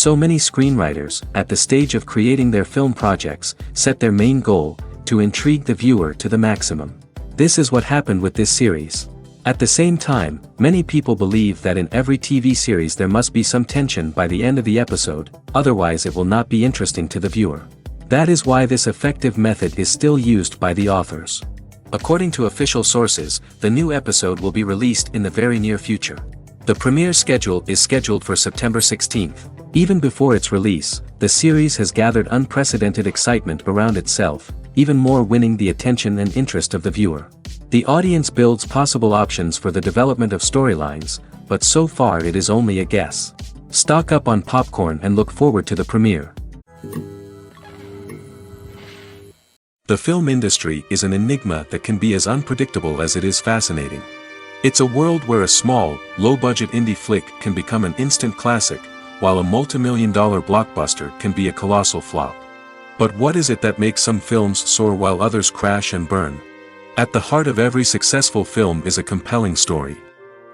So many screenwriters, at the stage of creating their film projects, set their main goal, to intrigue the viewer to the maximum. This is what happened with this series. At the same time, many people believe that in every TV series there must be some tension by the end of the episode, otherwise it will not be interesting to the viewer. That is why this effective method is still used by the authors. According to official sources, the new episode will be released in the very near future. The premiere schedule is scheduled for September 16th. Even before its release, the series has gathered unprecedented excitement around itself, even more winning the attention and interest of the viewer. The audience builds possible options for the development of storylines, but so far it is only a guess. Stock up on popcorn and look forward to the premiere. The film industry is an enigma that can be as unpredictable as it is fascinating. It's a world where a small, low-budget indie flick can become an instant classic, while a multi-million-dollar blockbuster can be a colossal flop. But what is it that makes some films soar while others crash and burn? At the heart of every successful film is a compelling story.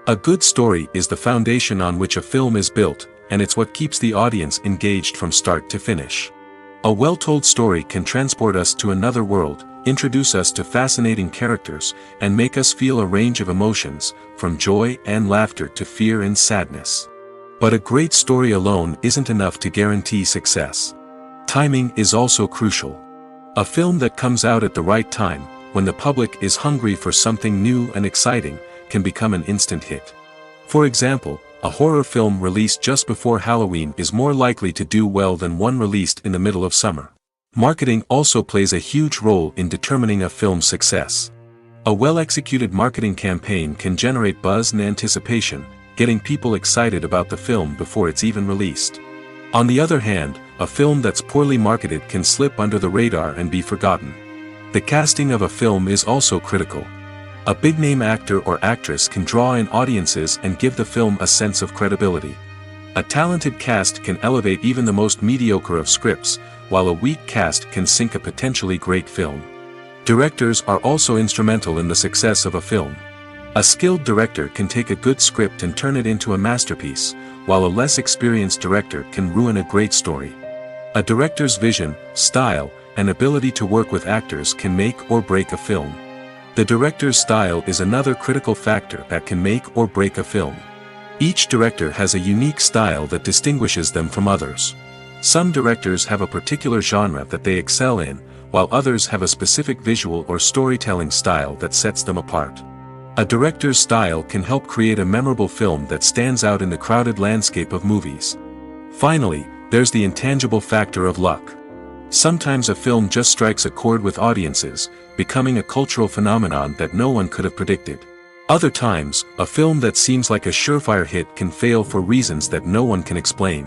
A good story is the foundation on which a film is built, and it's what keeps the audience engaged from start to finish. A well-told story can transport us to another world, introduce us to fascinating characters, and make us feel a range of emotions, from joy and laughter to fear and sadness. But a great story alone isn't enough to guarantee success. Timing is also crucial. A film that comes out at the right time, when the public is hungry for something new and exciting, can become an instant hit. For example, a horror film released just before Halloween is more likely to do well than one released in the middle of summer. Marketing also plays a huge role in determining a film's success. A well-executed marketing campaign can generate buzz and anticipation, getting people excited about the film before it's even released. On the other hand, a film that's poorly marketed can slip under the radar and be forgotten. The casting of a film is also critical. A big-name actor or actress can draw in audiences and give the film a sense of credibility. A talented cast can elevate even the most mediocre of scripts, while a weak cast can sink a potentially great film. Directors are also instrumental in the success of a film. A skilled director can take a good script and turn it into a masterpiece, while a less experienced director can ruin a great story. A director's vision, style, and ability to work with actors can make or break a film. The director's style is another critical factor that can make or break a film. Each director has a unique style that distinguishes them from others. Some directors have a particular genre that they excel in, while others have a specific visual or storytelling style that sets them apart. A director's style can help create a memorable film that stands out in the crowded landscape of movies. Finally, there's the intangible factor of luck. Sometimes a film just strikes a chord with audiences, becoming a cultural phenomenon that no one could have predicted. Other times, a film that seems like a surefire hit can fail for reasons that no one can explain.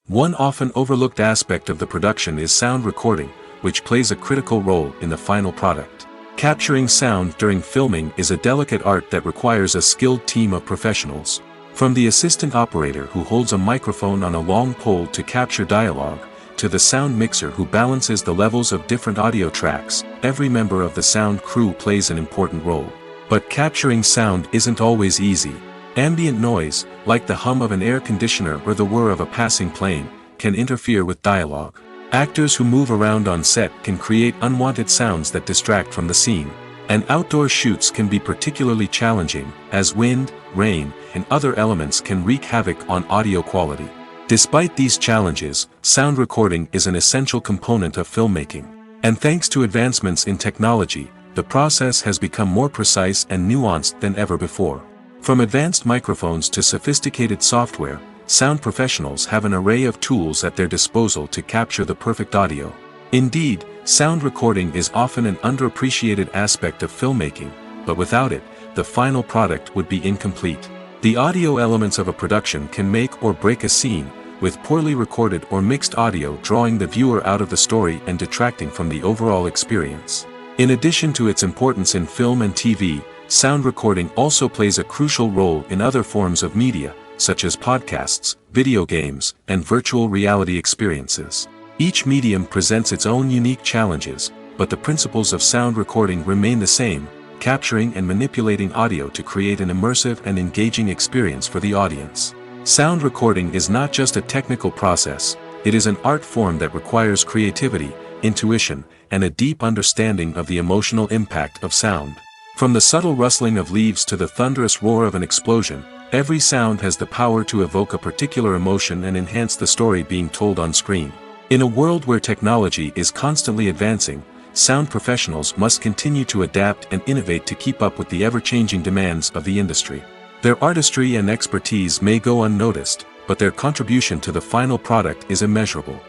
One often overlooked aspect of the production is sound recording, which plays a critical role in the final product. Capturing sound during filming is a delicate art that requires a skilled team of professionals. From the assistant operator who holds a microphone on a long pole to capture dialogue, to the sound mixer who balances the levels of different audio tracks, every member of the sound crew plays an important role. But capturing sound isn't always easy. Ambient noise, like the hum of an air conditioner or the whir of a passing plane, can interfere with dialogue. Actors who move around on set can create unwanted sounds that distract from the scene. And outdoor shoots can be particularly challenging, as wind, rain, and other elements can wreak havoc on audio quality. Despite these challenges, sound recording is an essential component of filmmaking. And thanks to advancements in technology, the process has become more precise and nuanced than ever before. From advanced microphones to sophisticated software, sound professionals have an array of tools at their disposal to capture the perfect audio. Indeed, sound recording is often an underappreciated aspect of filmmaking, but without it, the final product would be incomplete. The audio elements of a production can make or break a scene, with poorly recorded or mixed audio drawing the viewer out of the story and detracting from the overall experience. In addition to its importance in film and TV, sound recording also plays a crucial role in other forms of media, such as podcasts, video games, and virtual reality experiences. Each medium presents its own unique challenges, but the principles of sound recording remain the same: capturing and manipulating audio to create an immersive and engaging experience for the audience. Sound recording is not just a technical process, it is an art form that requires creativity, intuition, and a deep understanding of the emotional impact of sound. From the subtle rustling of leaves to the thunderous roar of an explosion, every sound has the power to evoke a particular emotion and enhance the story being told on screen. In a world where technology is constantly advancing, sound professionals must continue to adapt and innovate to keep up with the ever-changing demands of the industry. Their artistry and expertise may go unnoticed, but their contribution to the final product is immeasurable.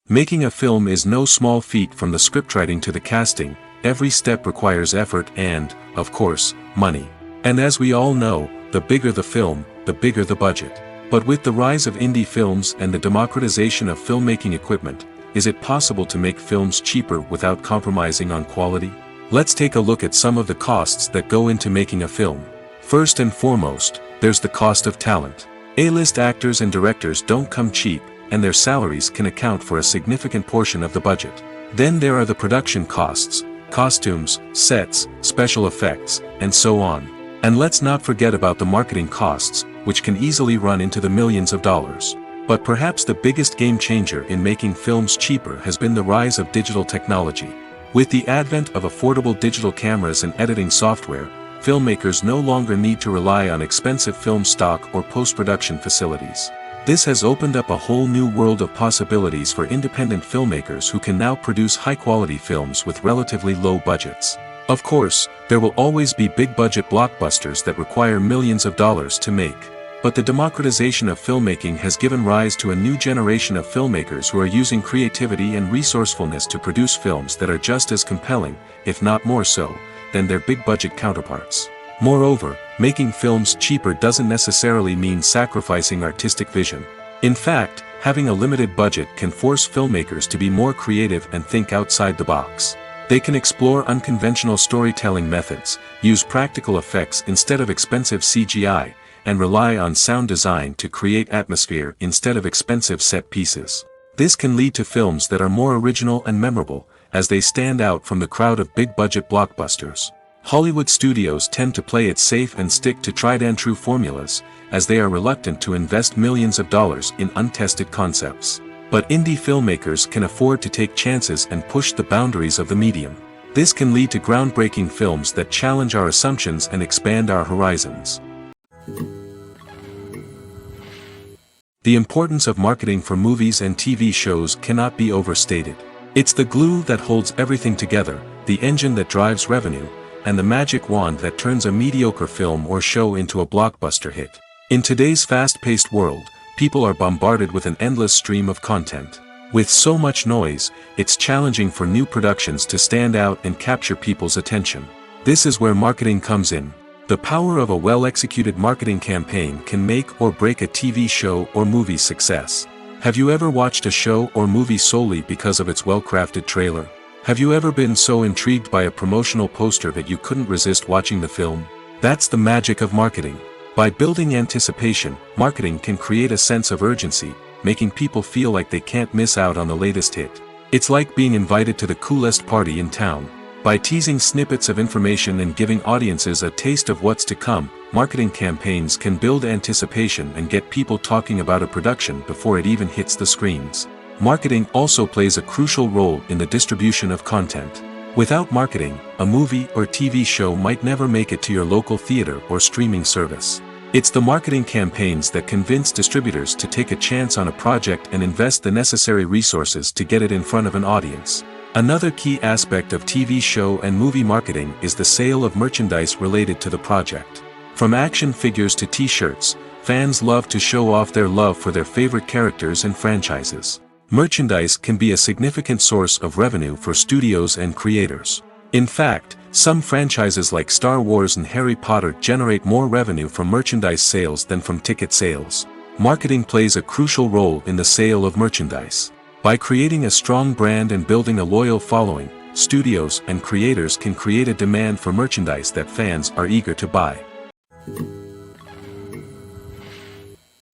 Making a film is no small feat. From the scriptwriting to the casting, every step requires effort and, of course, money. And as we all know, the bigger the film, the bigger the budget. But with the rise of indie films and the democratization of filmmaking equipment, is it possible to make films cheaper without compromising on quality? Let's take a look at some of the costs that go into making a film. First and foremost, there's the cost of talent. A-list actors and directors don't come cheap, and their salaries can account for a significant portion of the budget. Then there are the production costs, costumes, sets, special effects, and so on. And let's not forget about the marketing costs, which can easily run into the millions of dollars. But perhaps the biggest game changer in making films cheaper has been the rise of digital technology. With the advent of affordable digital cameras and editing software, filmmakers no longer need to rely on expensive film stock or post-production facilities. This has opened up a whole new world of possibilities for independent filmmakers who can now produce high-quality films with relatively low budgets. Of course, there will always be big-budget blockbusters that require millions of dollars to make. But the democratization of filmmaking has given rise to a new generation of filmmakers who are using creativity and resourcefulness to produce films that are just as compelling, if not more so, than their big-budget counterparts. Moreover, making films cheaper doesn't necessarily mean sacrificing artistic vision. In fact, having a limited budget can force filmmakers to be more creative and think outside the box. They can explore unconventional storytelling methods, use practical effects instead of expensive CGI, and rely on sound design to create atmosphere instead of expensive set pieces. This can lead to films that are more original and memorable, as they stand out from the crowd of big-budget blockbusters. Hollywood studios tend to play it safe and stick to tried-and-true formulas, as they are reluctant to invest millions of dollars in untested concepts. But indie filmmakers can afford to take chances and push the boundaries of the medium. This can lead to groundbreaking films that challenge our assumptions and expand our horizons. The importance of marketing for movies and TV shows cannot be overstated. It's the glue that holds everything together, the engine that drives revenue, and the magic wand that turns a mediocre film or show into a blockbuster hit. In today's fast-paced world, people are bombarded with an endless stream of content. With so much noise, it's challenging for new productions to stand out and capture people's attention. This is where marketing comes in. The power of a well-executed marketing campaign can make or break a TV show or movie's success. Have you ever watched a show or movie solely because of its well-crafted trailer? Have you ever been so intrigued by a promotional poster that you couldn't resist watching the film? That's the magic of marketing. By building anticipation, marketing can create a sense of urgency, making people feel like they can't miss out on the latest hit. It's like being invited to the coolest party in town. By teasing snippets of information and giving audiences a taste of what's to come, marketing campaigns can build anticipation and get people talking about a production before it even hits the screens. Marketing also plays a crucial role in the distribution of content. Without marketing, a movie or TV show might never make it to your local theater or streaming service. It's the marketing campaigns that convince distributors to take a chance on a project and invest the necessary resources to get it in front of an audience. Another key aspect of TV show and movie marketing is the sale of merchandise related to the project. From action figures to t-shirts, fans love to show off their love for their favorite characters and franchises. Merchandise can be a significant source of revenue for studios and creators. In fact, some franchises like Star Wars and Harry Potter generate more revenue from merchandise sales than from ticket sales. Marketing plays a crucial role in the sale of merchandise. By creating a strong brand and building a loyal following, studios and creators can create a demand for merchandise that fans are eager to buy.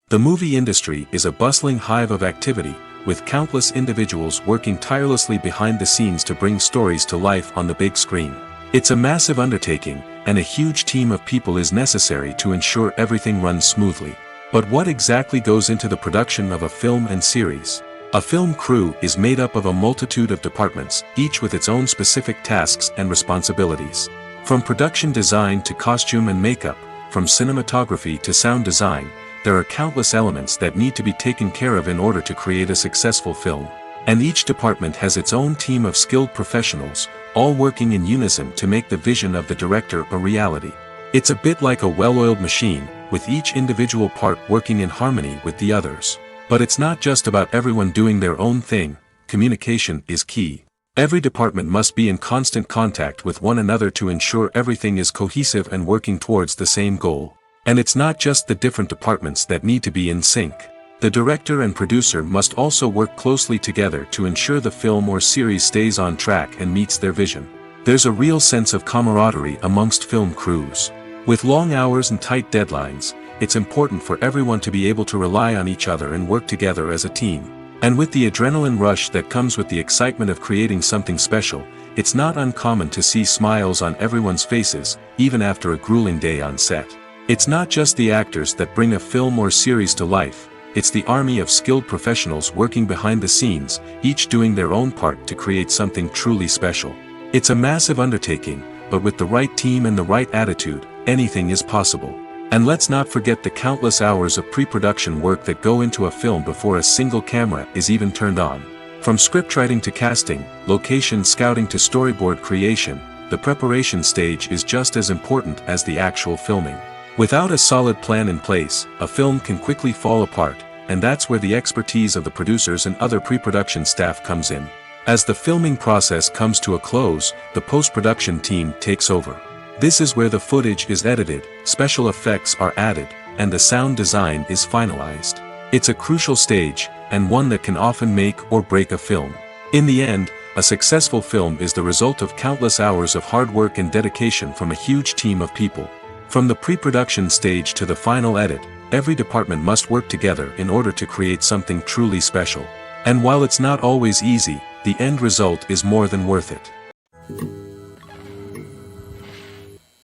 The movie industry is a bustling hive of activity, with countless individuals working tirelessly behind the scenes to bring stories to life on the big screen. It's a massive undertaking, and a huge team of people is necessary to ensure everything runs smoothly. But what exactly goes into the production of a film and series? A film crew is made up of a multitude of departments, each with its own specific tasks and responsibilities. From production design to costume and makeup, from cinematography to sound design, there are countless elements that need to be taken care of in order to create a successful film. And each department has its own team of skilled professionals, all working in unison to make the vision of the director a reality. It's a bit like a well-oiled machine, with each individual part working in harmony with the others. But it's not just about everyone doing their own thing. Communication is key. Every department must be in constant contact with one another to ensure everything is cohesive and working towards the same goal. And it's not just the different departments that need to be in sync. The director and producer must also work closely together to ensure the film or series stays on track and meets their vision. There's a real sense of camaraderie amongst film crews. With long hours and tight deadlines, it's important for everyone to be able to rely on each other and work together as a team. And with the adrenaline rush that comes with the excitement of creating something special, it's not uncommon to see smiles on everyone's faces, even after a grueling day on set. It's not just the actors that bring a film or series to life, it's the army of skilled professionals working behind the scenes, each doing their own part to create something truly special. It's a massive undertaking, but with the right team and the right attitude, anything is possible. And let's not forget the countless hours of pre-production work that go into a film before a single camera is even turned on. From scriptwriting to casting, location scouting to storyboard creation, the preparation stage is just as important as the actual filming. Without a solid plan in place, a film can quickly fall apart, and that's where the expertise of the producers and other pre-production staff comes in. As the filming process comes to a close, the post-production team takes over. This is where the footage is edited, special effects are added, and the sound design is finalized. It's a crucial stage, and one that can often make or break a film. In the end, a successful film is the result of countless hours of hard work and dedication from a huge team of people. From the pre-production stage to the final edit, every department must work together in order to create something truly special. And while it's not always easy, the end result is more than worth it.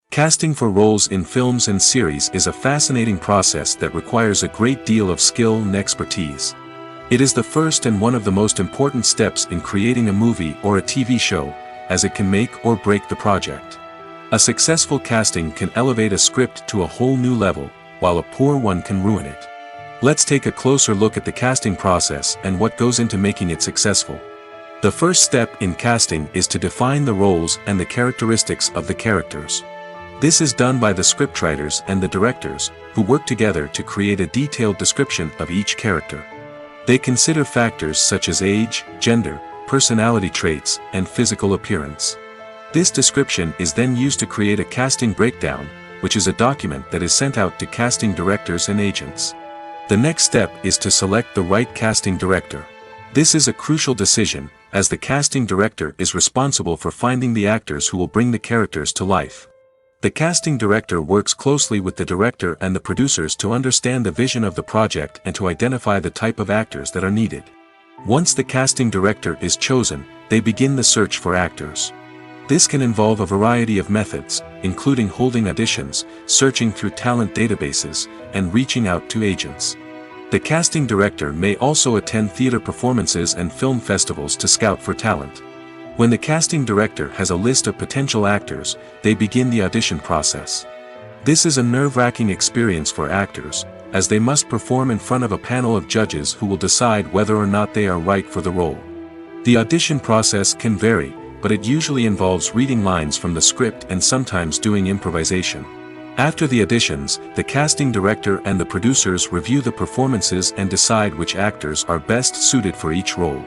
Casting for roles in films and series is a fascinating process that requires a great deal of skill and expertise. It is the first and one of the most important steps in creating a movie or a TV show, as it can make or break the project. A successful casting can elevate a script to a whole new level, while a poor one can ruin it. Let's take a closer look at the casting process and what goes into making it successful. The first step in casting is to define the roles and the characteristics of the characters. This is done by the scriptwriters and the directors, who work together to create a detailed description of each character. They consider factors such as age, gender, personality traits, and physical appearance. This description is then used to create a casting breakdown, which is a document that is sent out to casting directors and agents. The next step is to select the right casting director. This is a crucial decision, as the casting director is responsible for finding the actors who will bring the characters to life. The casting director works closely with the director and the producers to understand the vision of the project and to identify the type of actors that are needed. Once the casting director is chosen, they begin the search for actors. This can involve a variety of methods, including holding auditions, searching through talent databases, and reaching out to agents. The casting director may also attend theater performances and film festivals to scout for talent. When the casting director has a list of potential actors, they begin the audition process. This is a nerve-wracking experience for actors, as they must perform in front of a panel of judges who will decide whether or not they are right for the role. The audition process can vary, but it usually involves reading lines from the script and sometimes doing improvisation. After the auditions, the casting director and the producers review the performances and decide which actors are best suited for each role.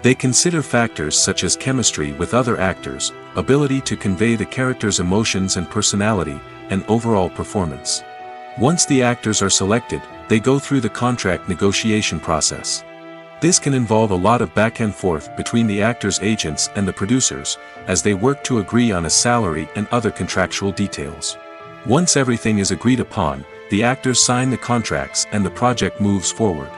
They consider factors such as chemistry with other actors, ability to convey the character's emotions and personality, and overall performance. Once the actors are selected, they go through the contract negotiation process. This can involve a lot of back and forth between the actors' agents and the producers, as they work to agree on a salary and other contractual details. Once everything is agreed upon, the actors sign the contracts and the project moves forward.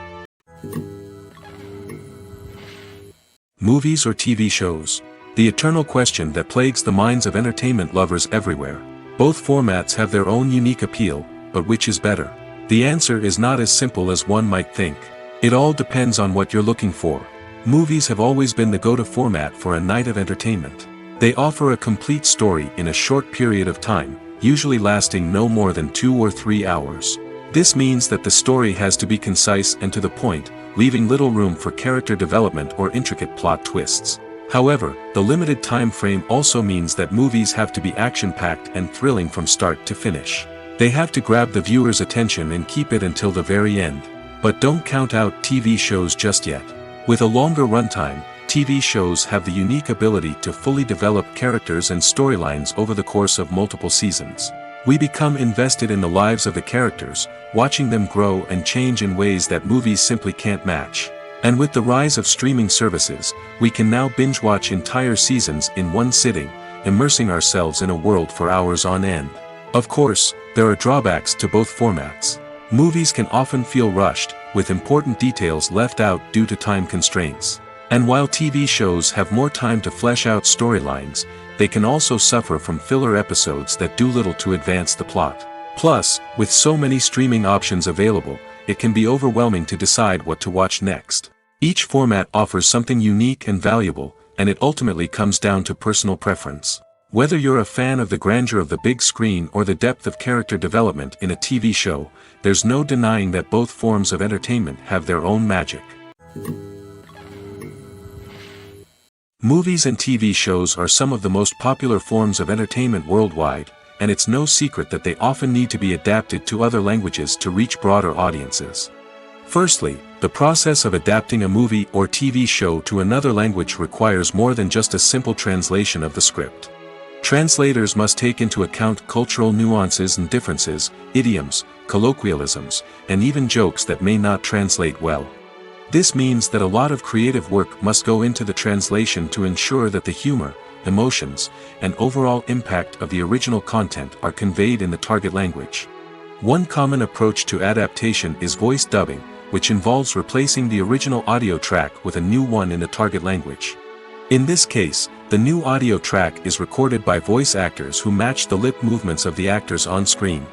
movies or TV shows? The eternal question that plagues the minds of entertainment lovers everywhere. Both formats have their own unique appeal, but which is better? The answer is not as simple as one might think. It all depends on what you're looking for. Movies have always been the go-to format for a night of entertainment. They offer a complete story in a short period of time, usually lasting no more than 2 or 3 hours. This means that the story has to be concise and to the point, leaving little room for character development or intricate plot twists. However, the limited time frame also means that movies have to be action-packed and thrilling from start to finish. They have to grab the viewer's attention and keep it until the very end. But don't count out TV shows just yet. With a longer runtime, TV shows have the unique ability to fully develop characters and storylines over the course of multiple seasons. We become invested in the lives of the characters, watching them grow and change in ways that movies simply can't match. And with the rise of streaming services, we can now binge-watch entire seasons in one sitting, immersing ourselves in a world for hours on end. Of course, there are drawbacks to both formats. Movies can often feel rushed, with important details left out due to time constraints. And while TV shows have more time to flesh out storylines, they can also suffer from filler episodes that do little to advance the plot. Plus, with so many streaming options available, it can be overwhelming to decide what to watch next. Each format offers something unique and valuable, and it ultimately comes down to personal preference. Whether you're a fan of the grandeur of the big screen or the depth of character development in a TV show, there's no denying that both forms of entertainment have their own magic. Movies and TV shows are some of the most popular forms of entertainment worldwide, and it's no secret that they often need to be adapted to other languages to reach broader audiences. Firstly, the process of adapting a movie or TV show to another language requires more than just a simple translation of the script. Translators must take into account cultural nuances and differences, idioms, colloquialisms, and even jokes that may not translate well. This means that a lot of creative work must go into the translation to ensure that the humor, emotions, and overall impact of the original content are conveyed in the target language. One common approach to adaptation is voice dubbing, which involves replacing the original audio track with a new one in the target language. In this case, the new audio track is recorded by voice actors who match the lip movements of the actors on screen.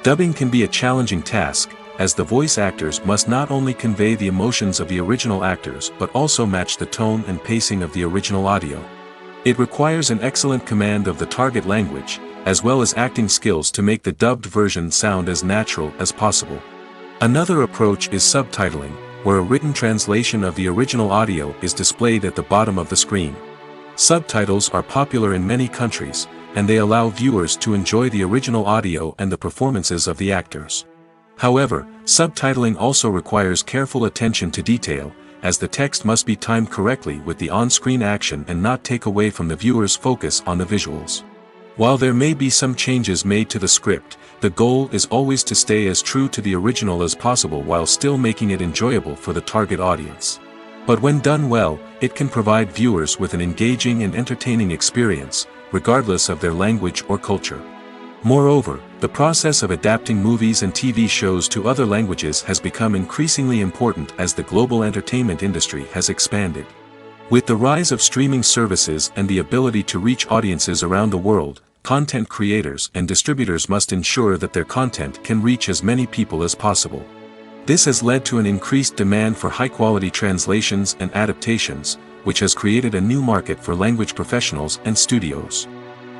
Dubbing can be a challenging task, as the voice actors must not only convey the emotions of the original actors but also match the tone and pacing of the original audio. It requires an excellent command of the target language, as well as acting skills to make the dubbed version sound as natural as possible. Another approach is subtitling, where a written translation of the original audio is displayed at the bottom of the screen. Subtitles are popular in many countries, and they allow viewers to enjoy the original audio and the performances of the actors. However, subtitling also requires careful attention to detail, as the text must be timed correctly with the on-screen action and not take away from the viewer's focus on the visuals. While there may be some changes made to the script, the goal is always to stay as true to the original as possible while still making it enjoyable for the target audience. But when done well, it can provide viewers with an engaging and entertaining experience, regardless of their language or culture. Moreover, the process of adapting movies and TV shows to other languages has become increasingly important as the global entertainment industry has expanded. With the rise of streaming services and the ability to reach audiences around the world, content creators and distributors must ensure that their content can reach as many people as possible. This has led to an increased demand for high-quality translations and adaptations, which has created a new market for language professionals and studios.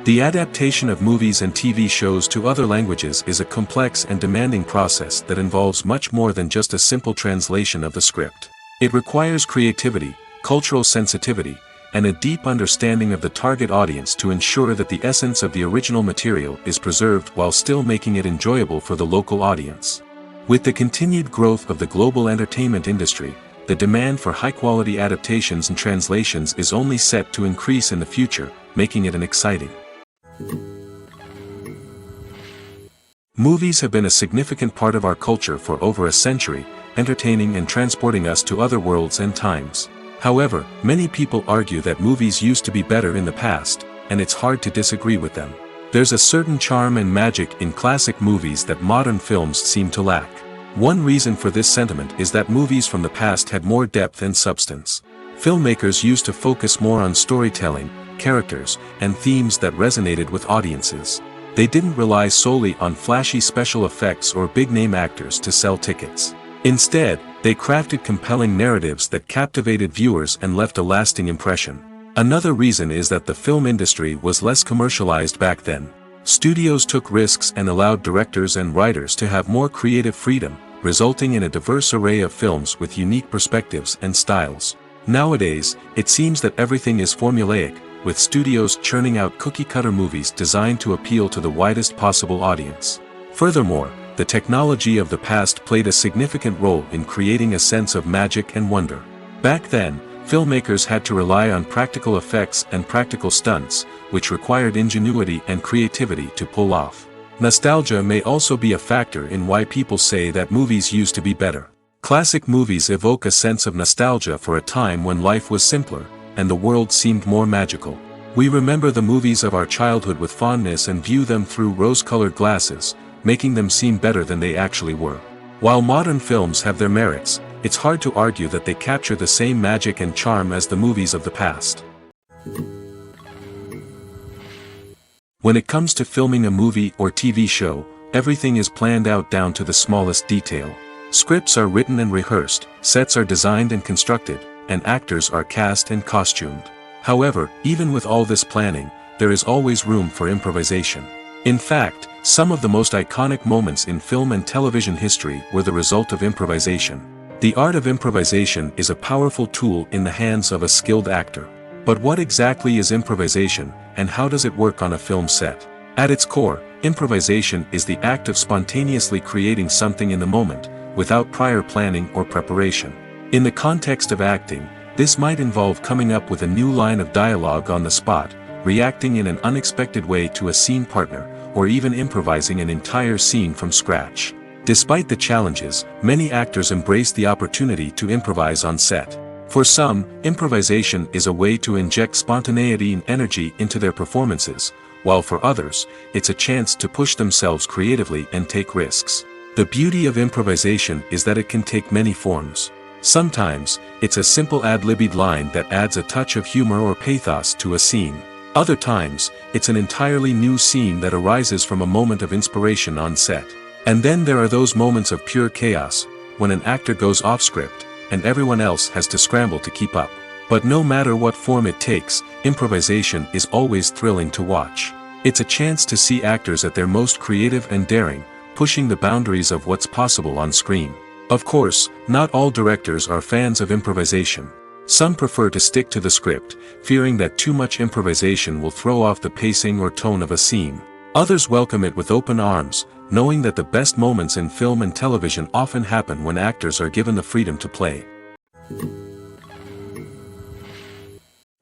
The adaptation of movies and TV shows to other languages is a complex and demanding process that involves much more than just a simple translation of the script. It requires creativity, cultural sensitivity, and a deep understanding of the target audience to ensure that the essence of the original material is preserved while still making it enjoyable for the local audience. With the continued growth of the global entertainment industry, the demand for high-quality adaptations and translations is only set to increase in the future, making it an exciting. Movies have been a significant part of our culture for over a century, entertaining and transporting us to other worlds and times. However, many people argue that movies used to be better in the past, and it's hard to disagree with them. There's a certain charm and magic in classic movies that modern films seem to lack. One reason for this sentiment is that movies from the past had more depth and substance. Filmmakers used to focus more on storytelling, characters, and themes that resonated with audiences. They didn't rely solely on flashy special effects or big-name actors to sell tickets. Instead, they crafted compelling narratives that captivated viewers and left a lasting impression. Another reason is that the film industry was less commercialized back then. Studios took risks and allowed directors and writers to have more creative freedom, resulting in a diverse array of films with unique perspectives and styles. Nowadays, it seems that everything is formulaic, with studios churning out cookie-cutter movies designed to appeal to the widest possible audience. Furthermore, the technology of the past played a significant role in creating a sense of magic and wonder. Back then, filmmakers had to rely on practical effects and practical stunts, which required ingenuity and creativity to pull off. Nostalgia may also be a factor in why people say that movies used to be better. Classic movies evoke a sense of nostalgia for a time when life was simpler, and the world seemed more magical. We remember the movies of our childhood with fondness and view them through rose-colored glasses, making them seem better than they actually were. While modern films have their merits, it's hard to argue that they capture the same magic and charm as the movies of the past. When it comes to filming a movie or TV show, everything is planned out down to the smallest detail. Scripts are written and rehearsed, sets are designed and constructed, and actors are cast and costumed. However, even with all this planning, there is always room for improvisation. In fact, some of the most iconic moments in film and television history were the result of improvisation. The art of improvisation is a powerful tool in the hands of a skilled actor. But what exactly is improvisation, and how does it work on a film set? At its core, improvisation is the act of spontaneously creating something in the moment, without prior planning or preparation. In the context of acting, this might involve coming up with a new line of dialogue on the spot, reacting in an unexpected way to a scene partner, or even improvising an entire scene from scratch. Despite the challenges, many actors embrace the opportunity to improvise on set. For some, improvisation is a way to inject spontaneity and energy into their performances, while for others, it's a chance to push themselves creatively and take risks. The beauty of improvisation is that it can take many forms. Sometimes, it's a simple ad-libbed line that adds a touch of humor or pathos to a scene. Other times, it's an entirely new scene that arises from a moment of inspiration on set. And then there are those moments of pure chaos, when an actor goes off script, and everyone else has to scramble to keep up. But no matter what form it takes, improvisation is always thrilling to watch. It's a chance to see actors at their most creative and daring, pushing the boundaries of what's possible on screen. Of course, not all directors are fans of improvisation. Some prefer to stick to the script, fearing that too much improvisation will throw off the pacing or tone of a scene. Others welcome it with open arms, knowing that the best moments in film and television often happen when actors are given the freedom to play.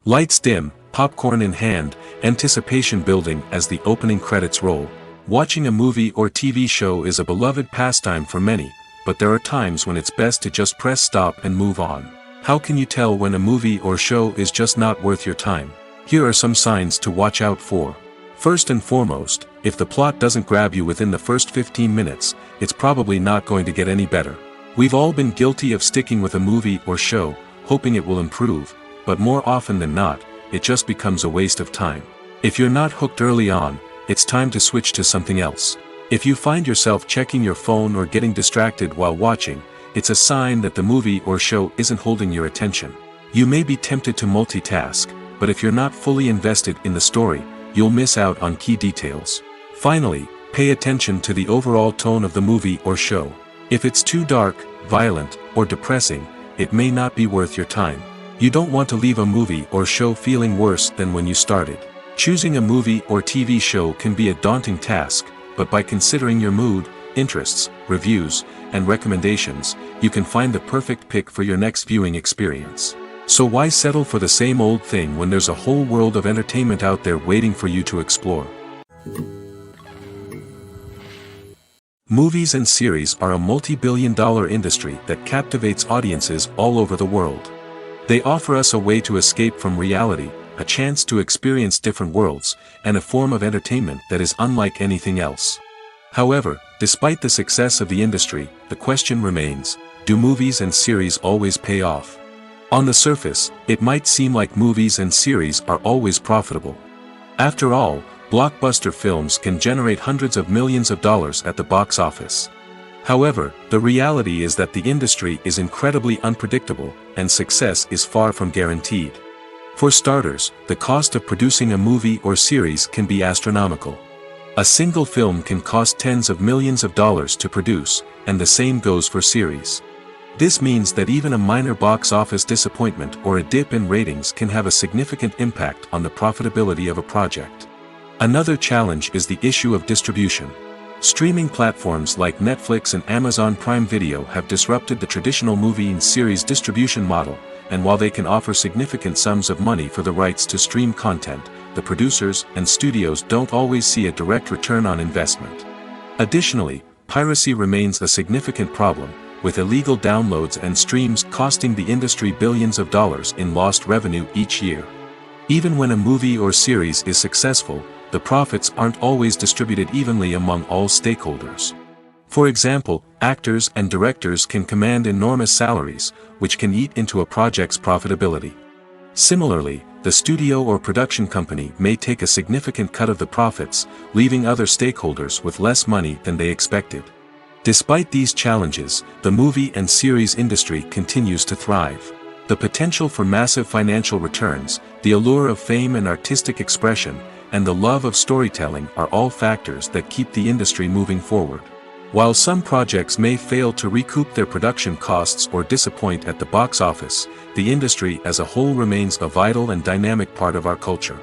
Lights dim, popcorn in hand, anticipation building as the opening credits roll. Watching a movie or TV show is a beloved pastime for many, but there are times when it's best to just press stop and move on. How can you tell when a movie or show is just not worth your time? Here are some signs to watch out for. First and foremost, if the plot doesn't grab you within the first 15 minutes, it's probably not going to get any better. We've all been guilty of sticking with a movie or show, hoping it will improve, but more often than not, it just becomes a waste of time. If you're not hooked early on, it's time to switch to something else. If you find yourself checking your phone or getting distracted while watching, it's a sign that the movie or show isn't holding your attention. You may be tempted to multitask, but if you're not fully invested in the story, you'll miss out on key details. Finally, pay attention to the overall tone of the movie or show. If it's too dark, violent, or depressing, it may not be worth your time. You don't want to leave a movie or show feeling worse than when you started. Choosing a movie or TV show can be a daunting task, but by considering your mood, interests, reviews, and recommendations, you can find the perfect pick for your next viewing experience. So why settle for the same old thing when there's a whole world of entertainment out there waiting for you to explore? Movies and series are a multi-billion-dollar industry that captivates audiences all over the world. They offer us a way to escape from reality, a chance to experience different worlds, and a form of entertainment that is unlike anything else. However, despite the success of the industry, the question remains, do movies and series always pay off? On the surface, it might seem like movies and series are always profitable. After all, blockbuster films can generate hundreds of millions of dollars at the box office. However, the reality is that the industry is incredibly unpredictable, and success is far from guaranteed. For starters, the cost of producing a movie or series can be astronomical. A single film can cost tens of millions of dollars to produce, and the same goes for series. This means that even a minor box office disappointment or a dip in ratings can have a significant impact on the profitability of a project. Another challenge is the issue of distribution. Streaming platforms like Netflix and Amazon Prime Video have disrupted the traditional movie and series distribution model, and while they can offer significant sums of money for the rights to stream content, the producers and studios don't always see a direct return on investment. Additionally, piracy remains a significant problem, with illegal downloads and streams costing the industry billions of dollars in lost revenue each year. Even when a movie or series is successful, the profits aren't always distributed evenly among all stakeholders. For example, actors and directors can command enormous salaries, which can eat into a project's profitability. Similarly, the studio or production company may take a significant cut of the profits, leaving other stakeholders with less money than they expected. Despite these challenges, the movie and series industry continues to thrive. The potential for massive financial returns, the allure of fame and artistic expression, and the love of storytelling are all factors that keep the industry moving forward. While some projects may fail to recoup their production costs or disappoint at the box office, the industry as a whole remains a vital and dynamic part of our culture.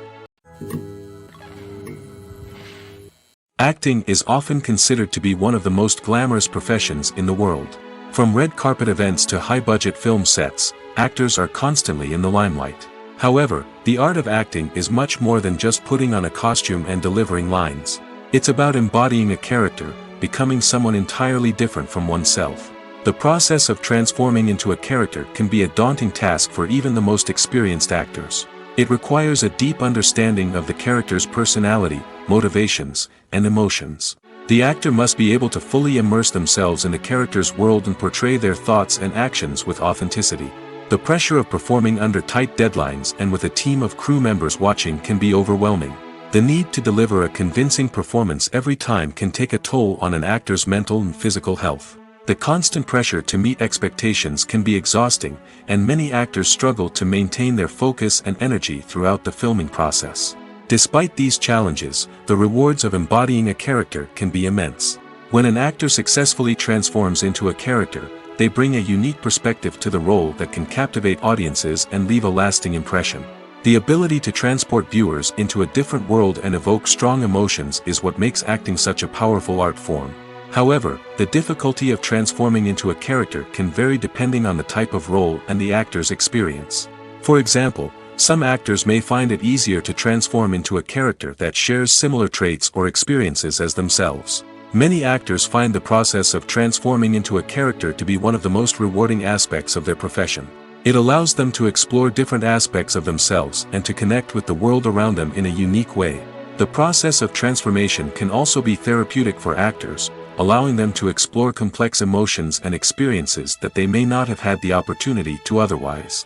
Acting is often considered to be one of the most glamorous professions in the world. From red carpet events to high-budget film sets, actors are constantly in the limelight. However, the art of acting is much more than just putting on a costume and delivering lines. It's about embodying a character, becoming someone entirely different from oneself. The process of transforming into a character can be a daunting task for even the most experienced actors. It requires a deep understanding of the character's personality, motivations, and emotions. The actor must be able to fully immerse themselves in the character's world and portray their thoughts and actions with authenticity. The pressure of performing under tight deadlines and with a team of crew members watching can be overwhelming. The need to deliver a convincing performance every time can take a toll on an actor's mental and physical health. The constant pressure to meet expectations can be exhausting, and many actors struggle to maintain their focus and energy throughout the filming process. Despite these challenges, the rewards of embodying a character can be immense. When an actor successfully transforms into a character, they bring a unique perspective to the role that can captivate audiences and leave a lasting impression. The ability to transport viewers into a different world and evoke strong emotions is what makes acting such a powerful art form. However, the difficulty of transforming into a character can vary depending on the type of role and the actor's experience. For example, some actors may find it easier to transform into a character that shares similar traits or experiences as themselves. Many actors find the process of transforming into a character to be one of the most rewarding aspects of their profession. It allows them to explore different aspects of themselves and to connect with the world around them in a unique way. The process of transformation can also be therapeutic for actors, allowing them to explore complex emotions and experiences that they may not have had the opportunity to otherwise.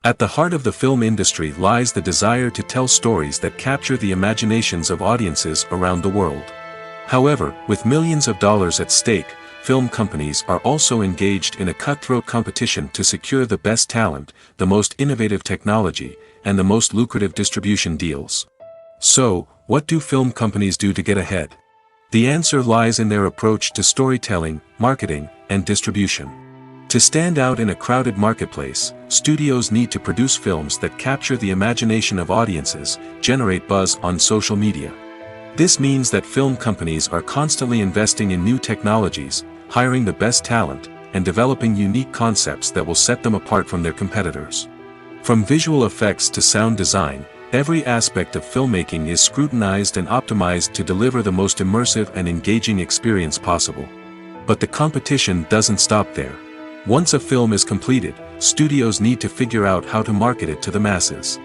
At the heart of the film industry lies the desire to tell stories that capture the imaginations of audiences around the world. However, with millions of dollars at stake, film companies are also engaged in a cutthroat competition to secure the best talent, the most innovative technology, and the most lucrative distribution deals. So, what do film companies do to get ahead? The answer lies in their approach to storytelling, marketing, and distribution. To stand out in a crowded marketplace, studios need to produce films that capture the imagination of audiences, generate buzz on social media. This means that film companies are constantly investing in new technologies, hiring the best talent, and developing unique concepts that will set them apart from their competitors. From visual effects to sound design, every aspect of filmmaking is scrutinized and optimized to deliver the most immersive and engaging experience possible. But the competition doesn't stop there. Once a film is completed, studios need to figure out how to market it to the masses.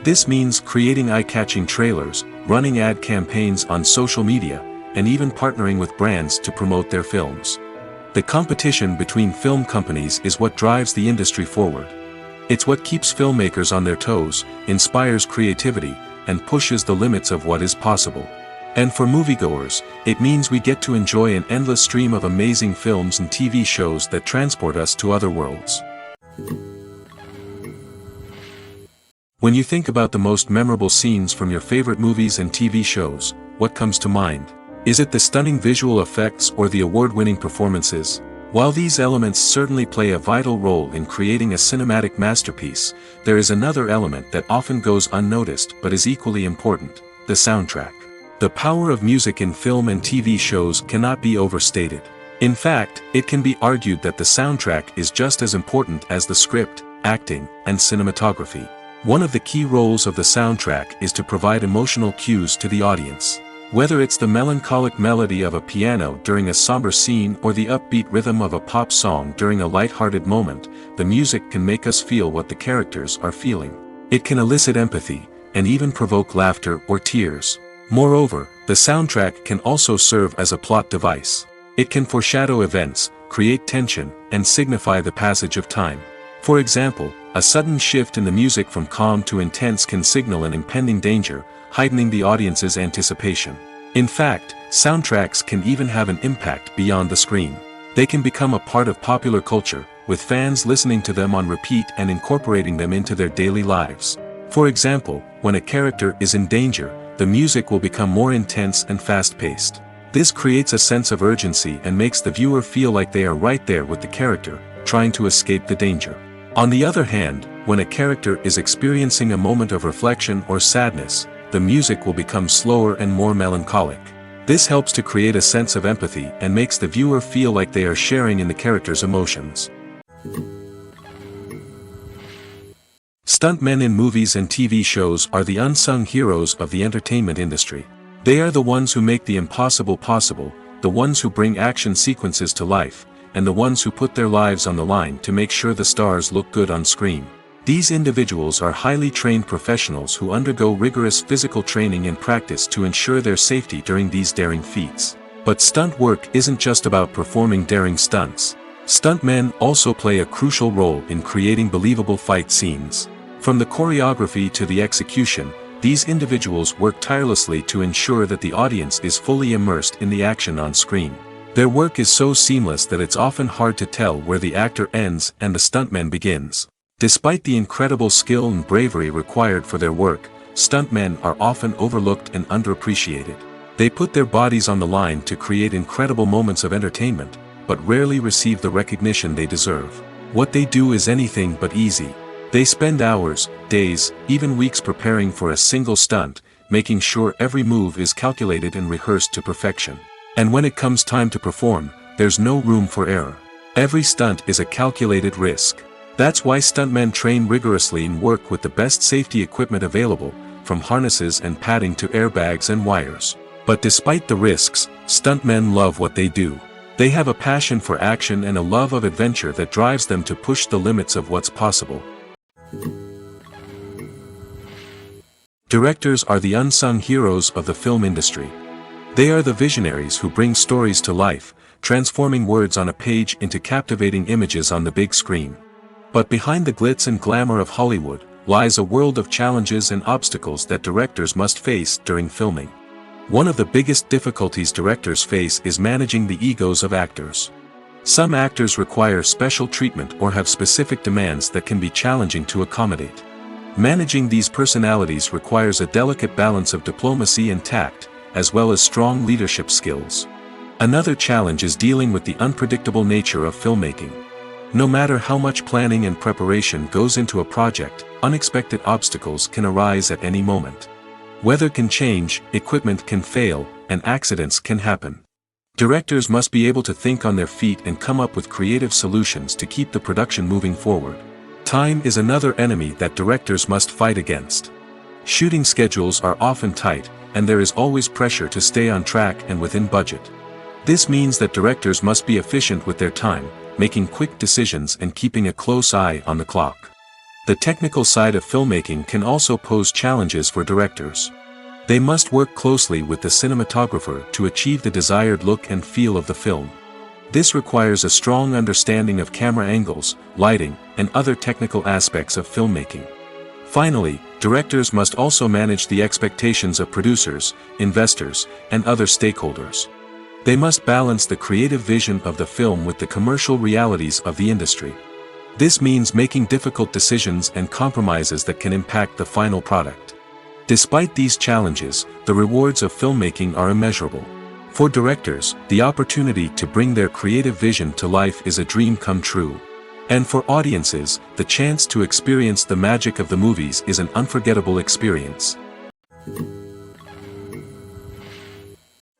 This means creating eye-catching trailers, running ad campaigns on social media, and even partnering with brands to promote their films. The competition between film companies is what drives the industry forward. It's what keeps filmmakers on their toes, inspires creativity, and pushes the limits of what is possible. And for moviegoers, it means we get to enjoy an endless stream of amazing films and TV shows that transport us to other worlds. When you think about the most memorable scenes from your favorite movies and TV shows, what comes to mind? Is it the stunning visual effects or the award-winning performances? While these elements certainly play a vital role in creating a cinematic masterpiece, there is another element that often goes unnoticed but is equally important: the soundtrack. The power of music in film and TV shows cannot be overstated. In fact, it can be argued that the soundtrack is just as important as the script, acting, and cinematography. One of the key roles of the soundtrack is to provide emotional cues to the audience. Whether it's the melancholic melody of a piano during a somber scene or the upbeat rhythm of a pop song during a light-hearted moment, the music can make us feel what the characters are feeling. It can elicit empathy, and even provoke laughter or tears. Moreover, the soundtrack can also serve as a plot device. It can foreshadow events, create tension, and signify the passage of time. For example, a sudden shift in the music from calm to intense can signal an impending danger, heightening the audience's anticipation. In fact, soundtracks can even have an impact beyond the screen. They can become a part of popular culture, with fans listening to them on repeat and incorporating them into their daily lives. For example, when a character is in danger, the music will become more intense and fast-paced. This creates a sense of urgency and makes the viewer feel like they are right there with the character, trying to escape the danger. On the other hand, when a character is experiencing a moment of reflection or sadness, the music will become slower and more melancholic. This helps to create a sense of empathy and makes the viewer feel like they are sharing in the character's emotions. Stuntmen in movies and TV shows are the unsung heroes of the entertainment industry. They are the ones who make the impossible possible, the ones who bring action sequences to life, and the ones who put their lives on the line to make sure the stars look good on screen. These individuals are highly trained professionals who undergo rigorous physical training and practice to ensure their safety during these daring feats. But stunt work isn't just about performing daring stunts. Stuntmen also play a crucial role in creating believable fight scenes. From the choreography to the execution, these individuals work tirelessly to ensure that the audience is fully immersed in the action on screen. Their work is so seamless that it's often hard to tell where the actor ends and the stuntman begins. Despite the incredible skill and bravery required for their work, stuntmen are often overlooked and underappreciated. They put their bodies on the line to create incredible moments of entertainment, but rarely receive the recognition they deserve. What they do is anything but easy. They spend hours, days, even weeks preparing for a single stunt, making sure every move is calculated and rehearsed to perfection. And when it comes time to perform, there's no room for error. Every stunt is a calculated risk. That's why stuntmen train rigorously and work with the best safety equipment available, from harnesses and padding to airbags and wires. But despite the risks, stuntmen love what they do. They have a passion for action and a love of adventure that drives them to push the limits of what's possible. Directors are the unsung heroes of the film industry. They are the visionaries who bring stories to life, transforming words on a page into captivating images on the big screen. But behind the glitz and glamour of Hollywood, lies a world of challenges and obstacles that directors must face during filming. One of the biggest difficulties directors face is managing the egos of actors. Some actors require special treatment or have specific demands that can be challenging to accommodate. Managing these personalities requires a delicate balance of diplomacy and tact, as well as strong leadership skills. Another challenge is dealing with the unpredictable nature of filmmaking. No matter how much planning and preparation goes into a project, unexpected obstacles can arise at any moment. Weather can change, equipment can fail, and accidents can happen. Directors must be able to think on their feet and come up with creative solutions to keep the production moving forward. Time is another enemy that directors must fight against. Shooting schedules are often tight, and there is always pressure to stay on track and within budget. This means that directors must be efficient with their time, making quick decisions and keeping a close eye on the clock. The technical side of filmmaking can also pose challenges for directors. They must work closely with the cinematographer to achieve the desired look and feel of the film. This requires a strong understanding of camera angles, lighting, and other technical aspects of filmmaking. Finally, directors must also manage the expectations of producers, investors, and other stakeholders. They must balance the creative vision of the film with the commercial realities of the industry. This means making difficult decisions and compromises that can impact the final product. Despite these challenges, the rewards of filmmaking are immeasurable. For directors, the opportunity to bring their creative vision to life is a dream come true. And for audiences, the chance to experience the magic of the movies is an unforgettable experience.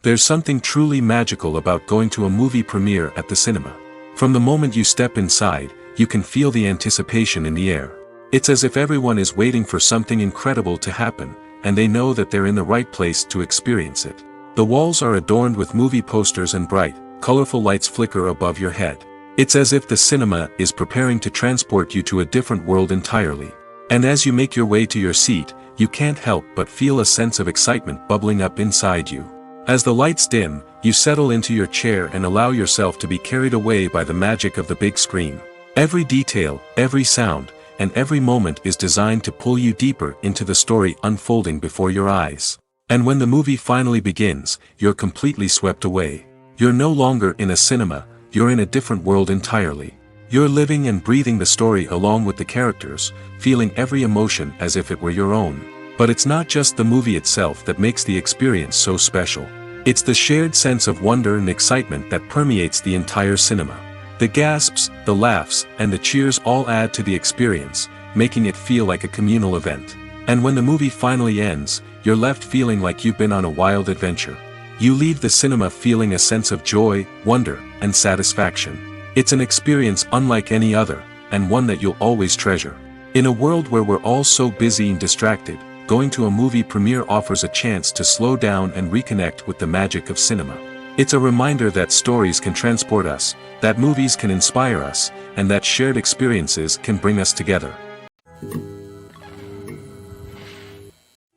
There's something truly magical about going to a movie premiere at the cinema. From the moment you step inside, you can feel the anticipation in the air. It's as if everyone is waiting for something incredible to happen, and they know that they're in the right place to experience it. The walls are adorned with movie posters and bright, colorful lights flicker above your head. It's as if the cinema is preparing to transport you to a different world entirely. And as you make your way to your seat, you can't help but feel a sense of excitement bubbling up inside you. As the lights dim, you settle into your chair and allow yourself to be carried away by the magic of the big screen. Every detail, every sound, and every moment is designed to pull you deeper into the story unfolding before your eyes. And when the movie finally begins, you're completely swept away. You're no longer in a cinema, you're in a different world entirely. You're living and breathing the story along with the characters, feeling every emotion as if it were your own. But it's not just the movie itself that makes the experience so special. It's the shared sense of wonder and excitement that permeates the entire cinema. The gasps, the laughs, and the cheers all add to the experience, making it feel like a communal event. And when the movie finally ends, you're left feeling like you've been on a wild adventure. You leave the cinema feeling a sense of joy, wonder, and satisfaction. It's an experience unlike any other, and one that you'll always treasure. In a world where we're all so busy and distracted, going to a movie premiere offers a chance to slow down and reconnect with the magic of cinema. It's a reminder that stories can transport us, that movies can inspire us, and that shared experiences can bring us together.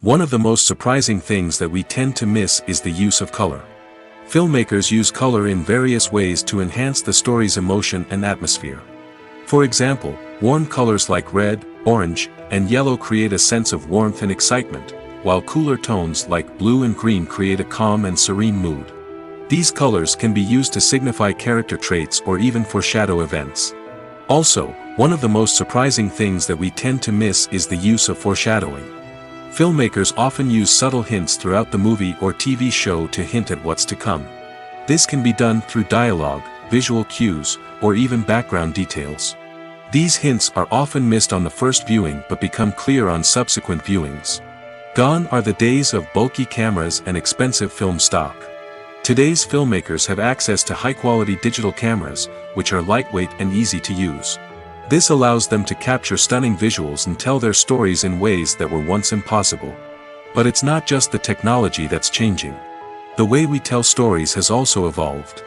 One of the most surprising things that we tend to miss is the use of color. Filmmakers use color in various ways to enhance the story's emotion and atmosphere. For example, warm colors like red, orange, and yellow create a sense of warmth and excitement, while cooler tones like blue and green create a calm and serene mood. These colors can be used to signify character traits or even foreshadow events. Also, one of the most surprising things that we tend to miss is the use of foreshadowing. Filmmakers often use subtle hints throughout the movie or TV show to hint at what's to come. This can be done through dialogue, visual cues, or even background details. These hints are often missed on the first viewing but become clear on subsequent viewings. Gone are the days of bulky cameras and expensive film stock. Today's filmmakers have access to high-quality digital cameras, which are lightweight and easy to use. This allows them to capture stunning visuals and tell their stories in ways that were once impossible. But it's not just the technology that's changing. The way we tell stories has also evolved.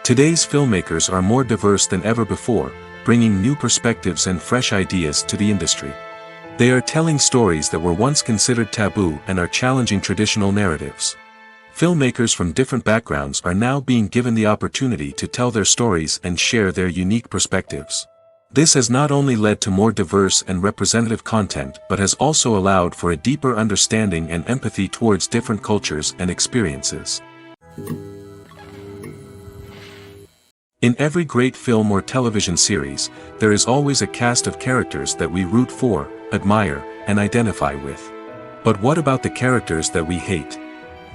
Today's filmmakers are more diverse than ever before, bringing new perspectives and fresh ideas to the industry. They are telling stories that were once considered taboo and are challenging traditional narratives. Filmmakers from different backgrounds are now being given the opportunity to tell their stories and share their unique perspectives. This has not only led to more diverse and representative content but has also allowed for a deeper understanding and empathy towards different cultures and experiences. In every great film or television series, there is always a cast of characters that we root for, admire, and identify with. But what about the characters that we hate?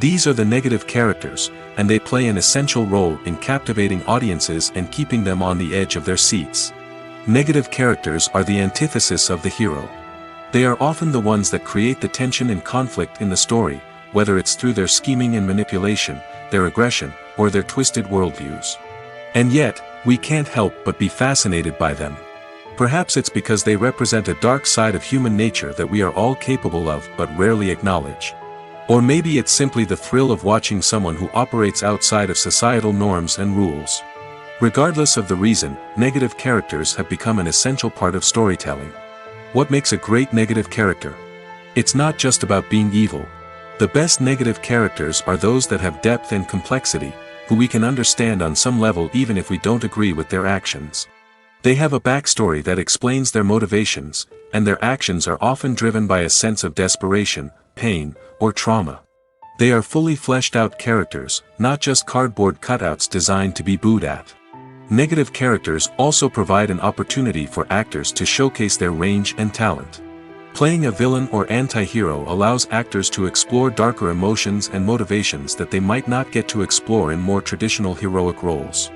These are the negative characters, and they play an essential role in captivating audiences and keeping them on the edge of their seats. Negative characters are the antithesis of the hero. They are often the ones that create the tension and conflict in the story, whether it's through their scheming and manipulation, their aggression, or their twisted worldviews. And yet, we can't help but be fascinated by them. Perhaps it's because they represent a dark side of human nature that we are all capable of but rarely acknowledge. Or maybe it's simply the thrill of watching someone who operates outside of societal norms and rules. Regardless of the reason, negative characters have become an essential part of storytelling. What makes a great negative character? It's not just about being evil. The best negative characters are those that have depth and complexity, who we can understand on some level even if we don't agree with their actions. They have a backstory that explains their motivations, and their actions are often driven by a sense of desperation, pain, or trauma. They are fully fleshed out characters, not just cardboard cutouts designed to be booed at. Negative characters also provide an opportunity for actors to showcase their range and talent. Playing a villain or anti-hero allows actors to explore darker emotions and motivations that they might not get to explore in more traditional heroic roles.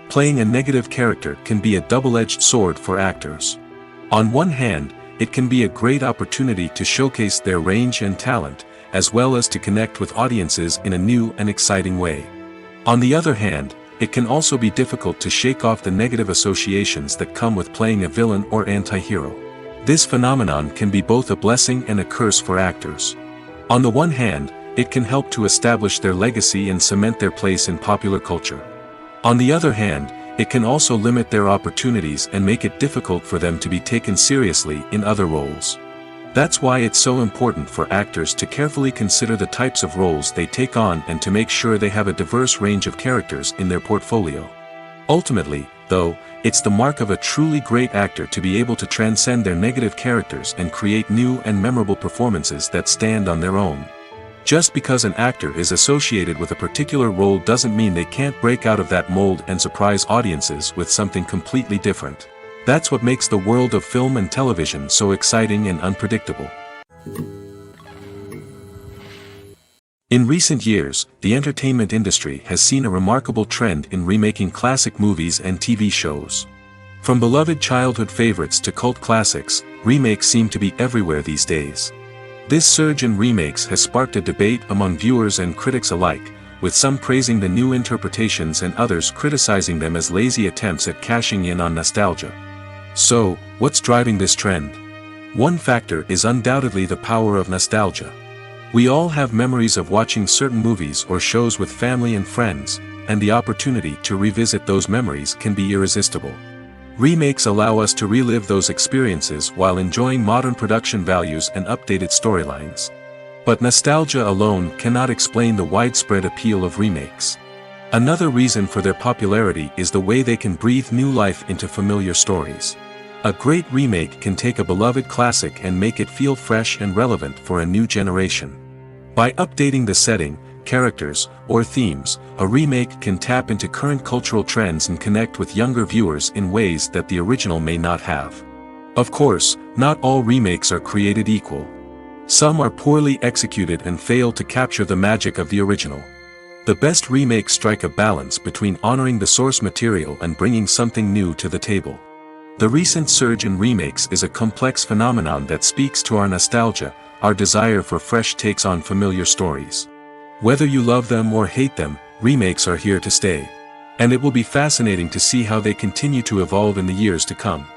Playing a negative character can be a double-edged sword for actors. On one hand, it can be a great opportunity to showcase their range and talent, as well as to connect with audiences in a new and exciting way. On the other hand, it can also be difficult to shake off the negative associations that come with playing a villain or anti-hero. This phenomenon can be both a blessing and a curse for actors. On the one hand, it can help to establish their legacy and cement their place in popular culture. On the other hand, it can also limit their opportunities and make it difficult for them to be taken seriously in other roles. That's why it's so important for actors to carefully consider the types of roles they take on and to make sure they have a diverse range of characters in their portfolio. Ultimately, though, it's the mark of a truly great actor to be able to transcend their negative characters and create new and memorable performances that stand on their own. Just because an actor is associated with a particular role doesn't mean they can't break out of that mold and surprise audiences with something completely different. That's what makes the world of film and television so exciting and unpredictable. In recent years, the entertainment industry has seen a remarkable trend in remaking classic movies and TV shows. From beloved childhood favorites to cult classics, remakes seem to be everywhere these days. This surge in remakes has sparked a debate among viewers and critics alike, with some praising the new interpretations and others criticizing them as lazy attempts at cashing in on nostalgia. So, what's driving this trend? One factor is undoubtedly the power of nostalgia. We all have memories of watching certain movies or shows with family and friends, and the opportunity to revisit those memories can be irresistible. Remakes allow us to relive those experiences while enjoying modern production values and updated storylines. But nostalgia alone cannot explain the widespread appeal of remakes. Another reason for their popularity is the way they can breathe new life into familiar stories. A great remake can take a beloved classic and make it feel fresh and relevant for a new generation. By updating the setting, characters, or themes, a remake can tap into current cultural trends and connect with younger viewers in ways that the original may not have. Of course, not all remakes are created equal. Some are poorly executed and fail to capture the magic of the original. The best remakes strike a balance between honoring the source material and bringing something new to the table. The recent surge in remakes is a complex phenomenon that speaks to our nostalgia, our desire for fresh takes on familiar stories. Whether you love them or hate them, remakes are here to stay. And it will be fascinating to see how they continue to evolve in the years to come.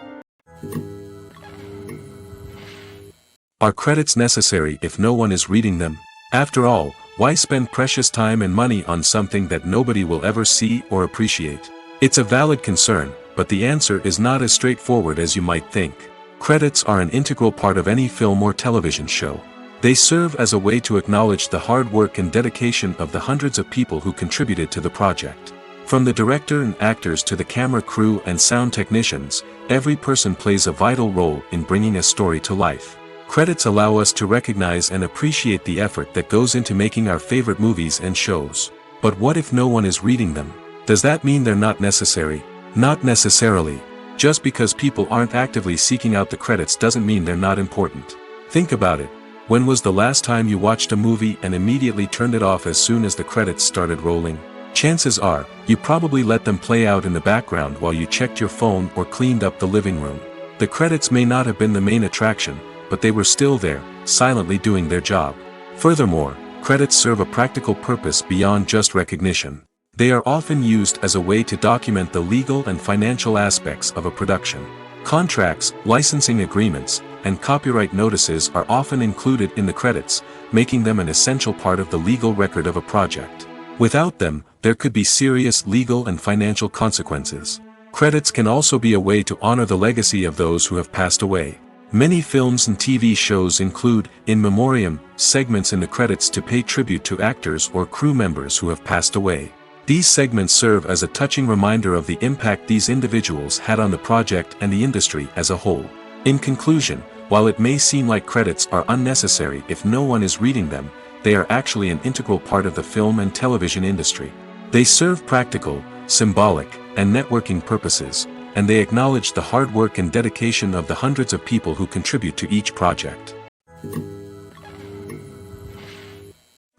Are credits necessary if no one is reading them? After all, why spend precious time and money on something that nobody will ever see or appreciate? It's a valid concern, but the answer is not as straightforward as you might think. Credits are an integral part of any film or television show. They serve as a way to acknowledge the hard work and dedication of the hundreds of people who contributed to the project. From the director and actors to the camera crew and sound technicians, every person plays a vital role in bringing a story to life. Credits allow us to recognize and appreciate the effort that goes into making our favorite movies and shows. But what if no one is reading them? Does that mean they're not necessary? Not necessarily. Just because people aren't actively seeking out the credits doesn't mean they're not important. Think about it. When was the last time you watched a movie and immediately turned it off as soon as the credits started rolling? Chances are, you probably let them play out in the background while you checked your phone or cleaned up the living room. The credits may not have been the main attraction, but they were still there, silently doing their job. Furthermore, credits serve a practical purpose beyond just recognition. They are often used as a way to document the legal and financial aspects of a production. Contracts, licensing agreements, and copyright notices are often included in the credits, making them an essential part of the legal record of a project. Without them, there could be serious legal and financial consequences. Credits can also be a way to honor the legacy of those who have passed away. Many films and TV shows include, in memoriam, segments in the credits to pay tribute to actors or crew members who have passed away. These segments serve as a touching reminder of the impact these individuals had on the project and the industry as a whole. In conclusion, while it may seem like credits are unnecessary if no one is reading them, they are actually an integral part of the film and television industry. They serve practical, symbolic, and networking purposes, and they acknowledge the hard work and dedication of the hundreds of people who contribute to each project.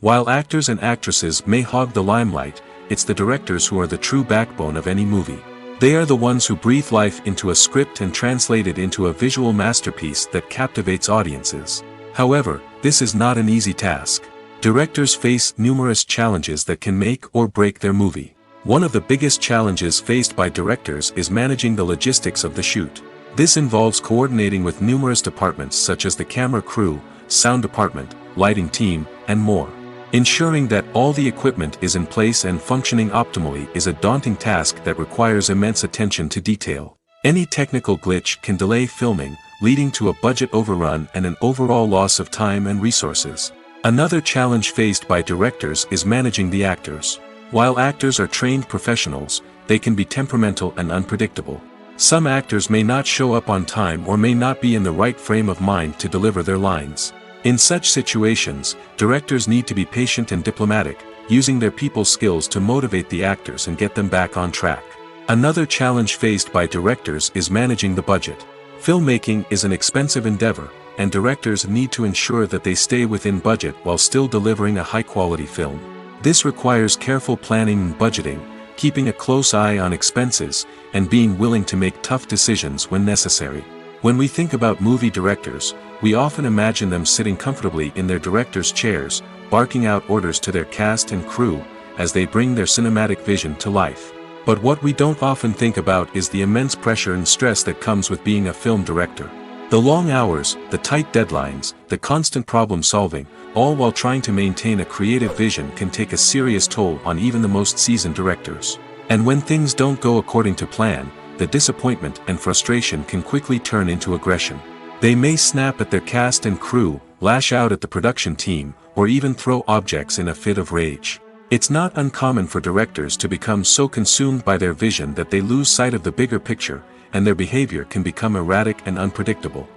While actors and actresses may hog the limelight, it's the directors who are the true backbone of any movie. They are the ones who breathe life into a script and translate it into a visual masterpiece that captivates audiences. However, this is not an easy task. Directors face numerous challenges that can make or break their movie. One of the biggest challenges faced by directors is managing the logistics of the shoot. This involves coordinating with numerous departments such as the camera crew, sound department, lighting team, and more. Ensuring that all the equipment is in place and functioning optimally is a daunting task that requires immense attention to detail. Any technical glitch can delay filming, leading to a budget overrun and an overall loss of time and resources. Another challenge faced by directors is managing the actors. While actors are trained professionals, they can be temperamental and unpredictable. Some actors may not show up on time or may not be in the right frame of mind to deliver their lines. In such situations, directors need to be patient and diplomatic, using their people skills to motivate the actors and get them back on track. Another challenge faced by directors is managing the budget. Filmmaking is an expensive endeavor, and directors need to ensure that they stay within budget while still delivering a high-quality film. This requires careful planning and budgeting, keeping a close eye on expenses, and being willing to make tough decisions when necessary. When we think about movie directors, we often imagine them sitting comfortably in their director's chairs, barking out orders to their cast and crew, as they bring their cinematic vision to life. But what we don't often think about is the immense pressure and stress that comes with being a film director. The long hours, the tight deadlines, the constant problem solving, all while trying to maintain a creative vision can take a serious toll on even the most seasoned directors. And when things don't go according to plan, the disappointment and frustration can quickly turn into aggression. They may snap at their cast and crew, lash out at the production team, or even throw objects in a fit of rage. It's not uncommon for directors to become so consumed by their vision that they lose sight of the bigger picture, and their behavior can become erratic and unpredictable.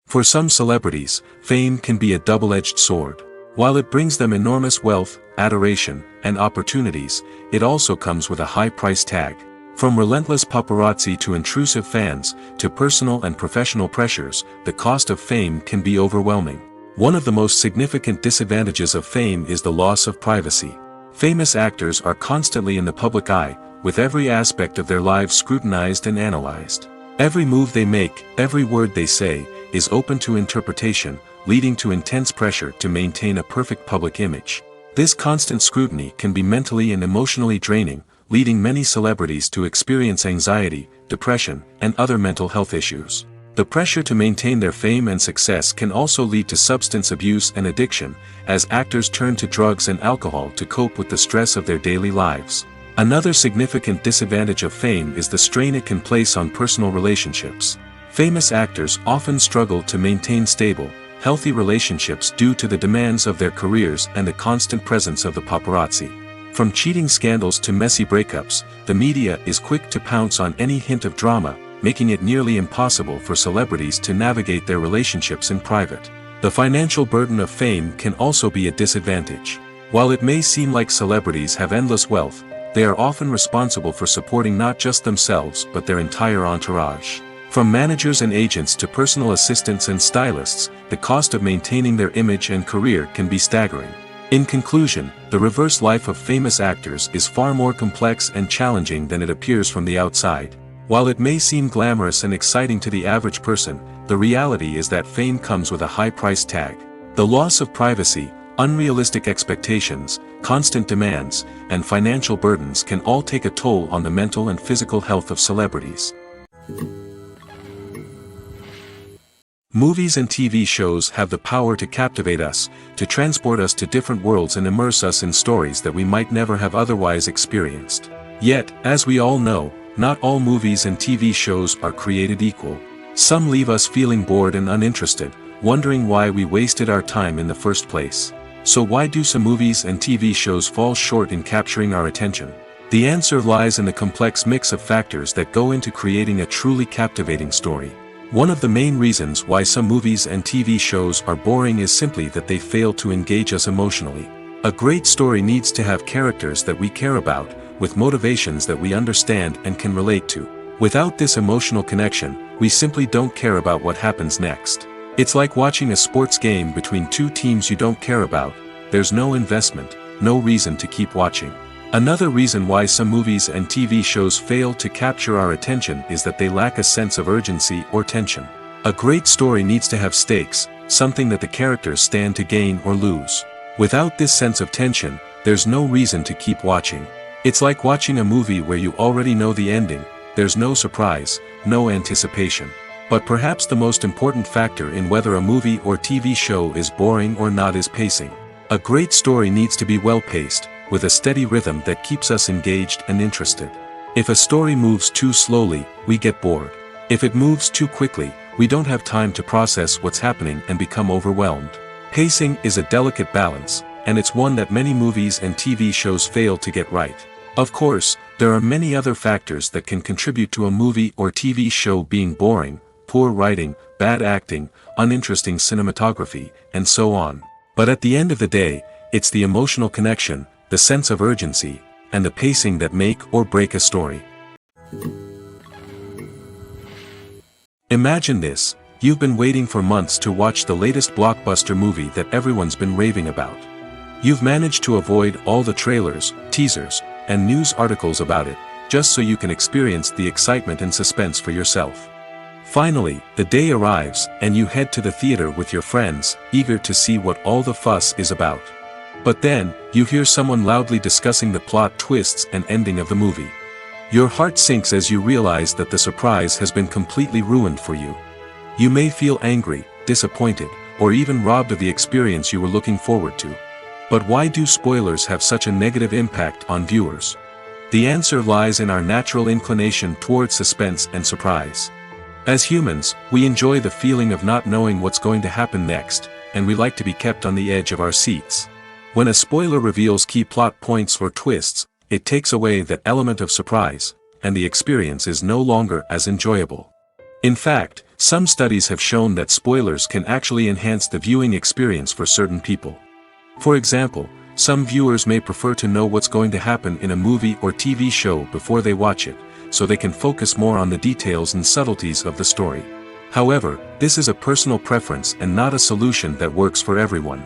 For some celebrities, fame can be a double-edged sword. While it brings them enormous wealth, adoration, and opportunities, it also comes with a high price tag. From relentless paparazzi to intrusive fans, to personal and professional pressures, the cost of fame can be overwhelming. One of the most significant disadvantages of fame is the loss of privacy. Famous actors are constantly in the public eye, with every aspect of their lives scrutinized and analyzed. Every move they make, every word they say, is open to interpretation, leading to intense pressure to maintain a perfect public image. This constant scrutiny can be mentally and emotionally draining, leading many celebrities to experience anxiety, depression, and other mental health issues. The pressure to maintain their fame and success can also lead to substance abuse and addiction, as actors turn to drugs and alcohol to cope with the stress of their daily lives. Another significant disadvantage of fame is the strain it can place on personal relationships. Famous actors often struggle to maintain stable, healthy relationships due to the demands of their careers and the constant presence of the paparazzi. From cheating scandals to messy breakups, the media is quick to pounce on any hint of drama, making it nearly impossible for celebrities to navigate their relationships in private. The financial burden of fame can also be a disadvantage. While it may seem like celebrities have endless wealth, they are often responsible for supporting not just themselves but their entire entourage. From managers and agents to personal assistants and stylists, the cost of maintaining their image and career can be staggering. In conclusion, the reverse life of famous actors is far more complex and challenging than it appears from the outside. While it may seem glamorous and exciting to the average person, the reality is that fame comes with a high price tag. The loss of privacy, unrealistic expectations, constant demands, and financial burdens can all take a toll on the mental and physical health of celebrities. Movies and TV shows have the power to captivate us, to transport us to different worlds and immerse us in stories that we might never have otherwise experienced. Yet, as we all know, not all movies and TV shows are created equal. Some leave us feeling bored and uninterested, wondering why we wasted our time in the first place. So why do some movies and TV shows fall short in capturing our attention? The answer lies in the complex mix of factors that go into creating a truly captivating story. One of the main reasons why some movies and TV shows are boring is simply that they fail to engage us emotionally. A great story needs to have characters that we care about, with motivations that we understand and can relate to. Without this emotional connection, we simply don't care about what happens next. It's like watching a sports game between two teams you don't care about. There's no investment, no reason to keep watching. Another reason why some movies and TV shows fail to capture our attention is that they lack a sense of urgency or tension. A great story needs to have stakes, something that the characters stand to gain or lose. Without this sense of tension, there's no reason to keep watching. It's like watching a movie where you already know the ending. There's no surprise, no anticipation. But perhaps the most important factor in whether a movie or TV show is boring or not is pacing. A great story needs to be well-paced, with a steady rhythm that keeps us engaged and interested. If a story moves too slowly, we get bored. If it moves too quickly, we don't have time to process what's happening and become overwhelmed. Pacing is a delicate balance, and it's one that many movies and TV shows fail to get right. Of course, there are many other factors that can contribute to a movie or TV show being boring: poor writing, bad acting, uninteresting cinematography, and so on. But at the end of the day, it's the emotional connection, the sense of urgency, and the pacing that make or break a story. Imagine this: you've been waiting for months to watch the latest blockbuster movie that everyone's been raving about. You've managed to avoid all the trailers, teasers, and news articles about it, just so you can experience the excitement and suspense for yourself. Finally, the day arrives, and you head to the theater with your friends, eager to see what all the fuss is about. But then, you hear someone loudly discussing the plot twists and ending of the movie. Your heart sinks as you realize that the surprise has been completely ruined for you. You may feel angry, disappointed, or even robbed of the experience you were looking forward to. But why do spoilers have such a negative impact on viewers? The answer lies in our natural inclination towards suspense and surprise. As humans, we enjoy the feeling of not knowing what's going to happen next, and we like to be kept on the edge of our seats. When a spoiler reveals key plot points or twists, it takes away that element of surprise, and the experience is no longer as enjoyable. In fact, some studies have shown that spoilers can actually enhance the viewing experience for certain people. For example, some viewers may prefer to know what's going to happen in a movie or TV show before they watch it, so they can focus more on the details and subtleties of the story. However, this is a personal preference and not a solution that works for everyone.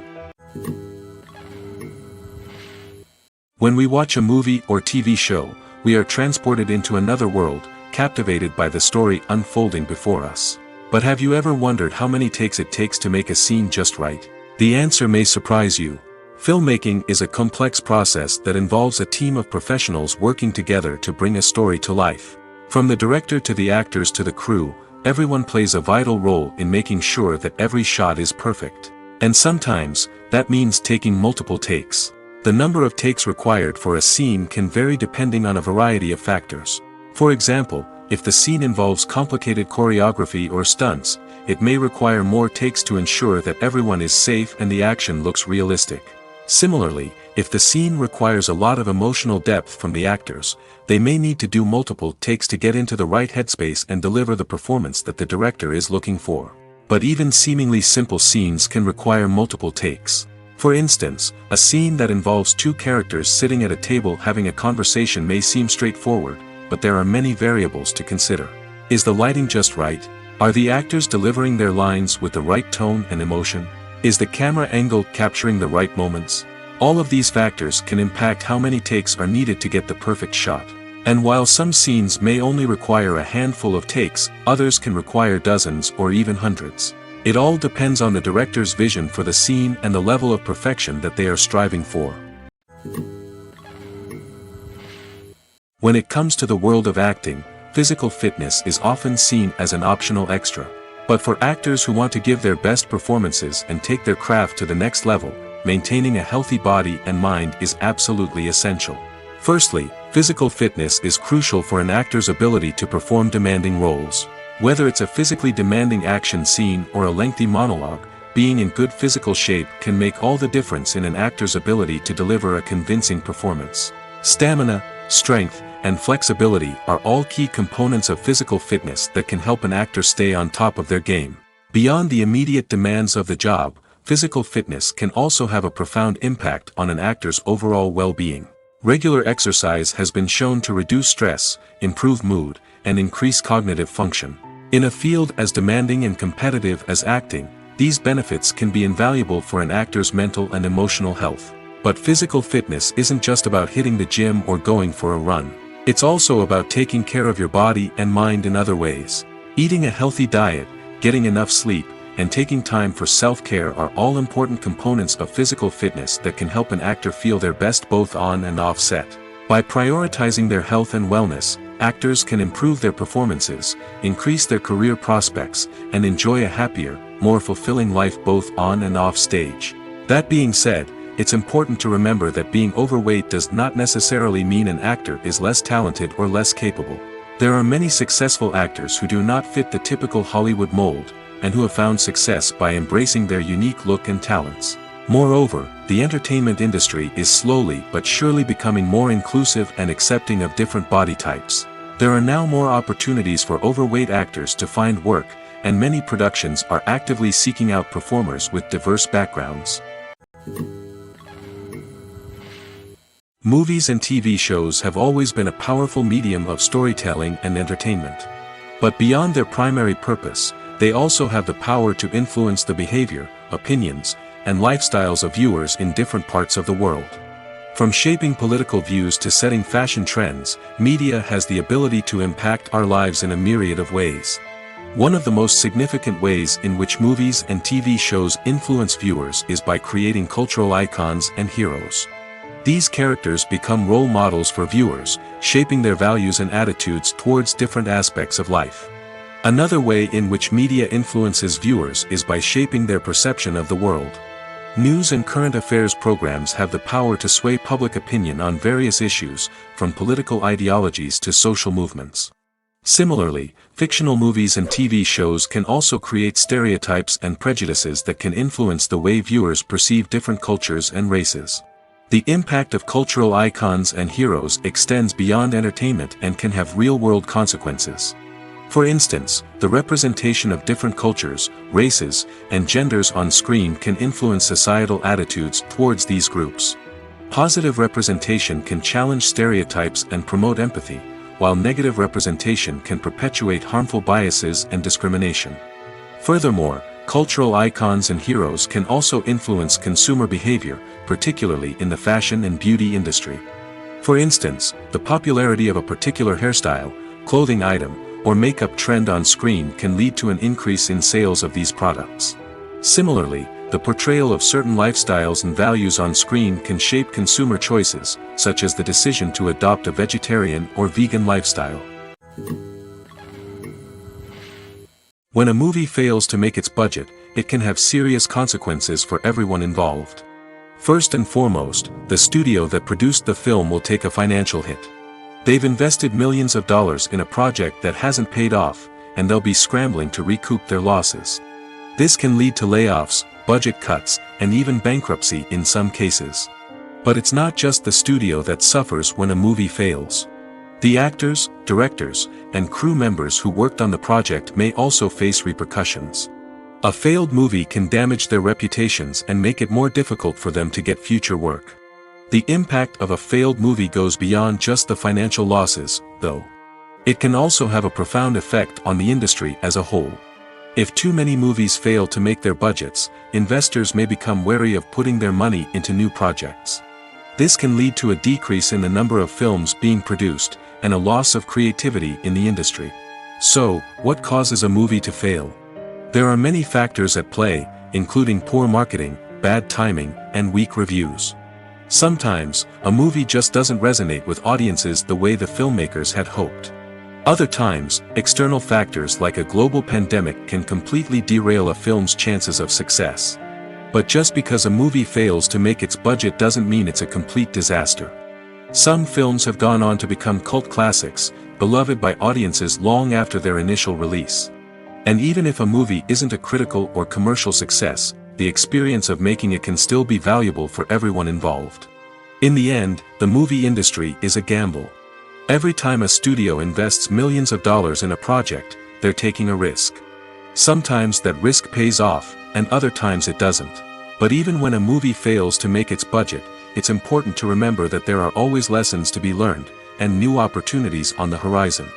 When we watch a movie or TV show, we are transported into another world, captivated by the story unfolding before us. But have you ever wondered how many takes it takes to make a scene just right? The answer may surprise you. Filmmaking is a complex process that involves a team of professionals working together to bring a story to life. From the director to the actors to the crew, everyone plays a vital role in making sure that every shot is perfect. And sometimes, that means taking multiple takes. The number of takes required for a scene can vary depending on a variety of factors. For example, if the scene involves complicated choreography or stunts, it may require more takes to ensure that everyone is safe and the action looks realistic. Similarly, if the scene requires a lot of emotional depth from the actors, they may need to do multiple takes to get into the right headspace and deliver the performance that the director is looking for. But even seemingly simple scenes can require multiple takes. For instance, a scene that involves two characters sitting at a table having a conversation may seem straightforward, but there are many variables to consider. Is the lighting just right? Are the actors delivering their lines with the right tone and emotion? Is the camera angle capturing the right moments? All of these factors can impact how many takes are needed to get the perfect shot. And while some scenes may only require a handful of takes, others can require dozens or even hundreds. It all depends on the director's vision for the scene and the level of perfection that they are striving for. When it comes to the world of acting, physical fitness is often seen as an optional extra. But for actors who want to give their best performances and take their craft to the next level, maintaining a healthy body and mind is absolutely essential. Firstly, physical fitness is crucial for an actor's ability to perform demanding roles. Whether it's a physically demanding action scene or a lengthy monologue, being in good physical shape can make all the difference in an actor's ability to deliver a convincing performance. Stamina, strength, and flexibility are all key components of physical fitness that can help an actor stay on top of their game. Beyond the immediate demands of the job, physical fitness can also have a profound impact on an actor's overall well-being. Regular exercise has been shown to reduce stress, improve mood, and increase cognitive function. In a field as demanding and competitive as acting, these benefits can be invaluable for an actor's mental and emotional health. But physical fitness isn't just about hitting the gym or going for a run. It's also about taking care of your body and mind in other ways. Eating a healthy diet, getting enough sleep, and taking time for self-care are all important components of physical fitness that can help an actor feel their best both on and off set. By prioritizing their health and wellness, actors can improve their performances, increase their career prospects, and enjoy a happier, more fulfilling life both on and off stage. That being said, it's important to remember that being overweight does not necessarily mean an actor is less talented or less capable. There are many successful actors who do not fit the typical Hollywood mold, and who have found success by embracing their unique look and talents. Moreover, the entertainment industry is slowly but surely becoming more inclusive and accepting of different body types. There are now more opportunities for overweight actors to find work, and many productions are actively seeking out performers with diverse backgrounds. Movies and TV shows have always been a powerful medium of storytelling and entertainment. But beyond their primary purpose, they also have the power to influence the behavior, opinions, and lifestyles of viewers in different parts of the world. From shaping political views to setting fashion trends, media has the ability to impact our lives in a myriad of ways. One of the most significant ways in which movies and TV shows influence viewers is by creating cultural icons and heroes. These characters become role models for viewers, shaping their values and attitudes towards different aspects of life. Another way in which media influences viewers is by shaping their perception of the world. News and current affairs programs have the power to sway public opinion on various issues, from political ideologies to social movements. Similarly, fictional movies and TV shows can also create stereotypes and prejudices that can influence the way viewers perceive different cultures and races. The impact of cultural icons and heroes extends beyond entertainment and can have real-world consequences. For instance, the representation of different cultures, races, and genders on screen can influence societal attitudes towards these groups. Positive representation can challenge stereotypes and promote empathy, while negative representation can perpetuate harmful biases and discrimination. Furthermore, cultural icons and heroes can also influence consumer behavior, particularly in the fashion and beauty industry. For instance, the popularity of a particular hairstyle, clothing item, or makeup trend on screen can lead to an increase in sales of these products. Similarly, the portrayal of certain lifestyles and values on screen can shape consumer choices, such as the decision to adopt a vegetarian or vegan lifestyle. When a movie fails to make its budget, it can have serious consequences for everyone involved. First and foremost, the studio that produced the film will take a financial hit. They've invested millions of dollars in a project that hasn't paid off, and they'll be scrambling to recoup their losses. This can lead to layoffs, budget cuts, and even bankruptcy in some cases. But it's not just the studio that suffers when a movie fails. The actors, directors, and crew members who worked on the project may also face repercussions. A failed movie can damage their reputations and make it more difficult for them to get future work. The impact of a failed movie goes beyond just the financial losses, though. It can also have a profound effect on the industry as a whole. If too many movies fail to make their budgets, investors may become wary of putting their money into new projects. This can lead to a decrease in the number of films being produced, and a loss of creativity in the industry. So, what causes a movie to fail? There are many factors at play, including poor marketing, bad timing, and weak reviews. Sometimes, a movie just doesn't resonate with audiences the way the filmmakers had hoped. Other times, external factors like a global pandemic can completely derail a film's chances of success. But just because a movie fails to make its budget doesn't mean it's a complete disaster. Some films have gone on to become cult classics, beloved by audiences long after their initial release. And even if a movie isn't a critical or commercial success, the experience of making it can still be valuable for everyone involved. In the end, the movie industry is a gamble. Every time a studio invests millions of dollars in a project, they're taking a risk. Sometimes that risk pays off, and other times it doesn't. But even when a movie fails to make its budget, it's important to remember that there are always lessons to be learned, and new opportunities on the horizon.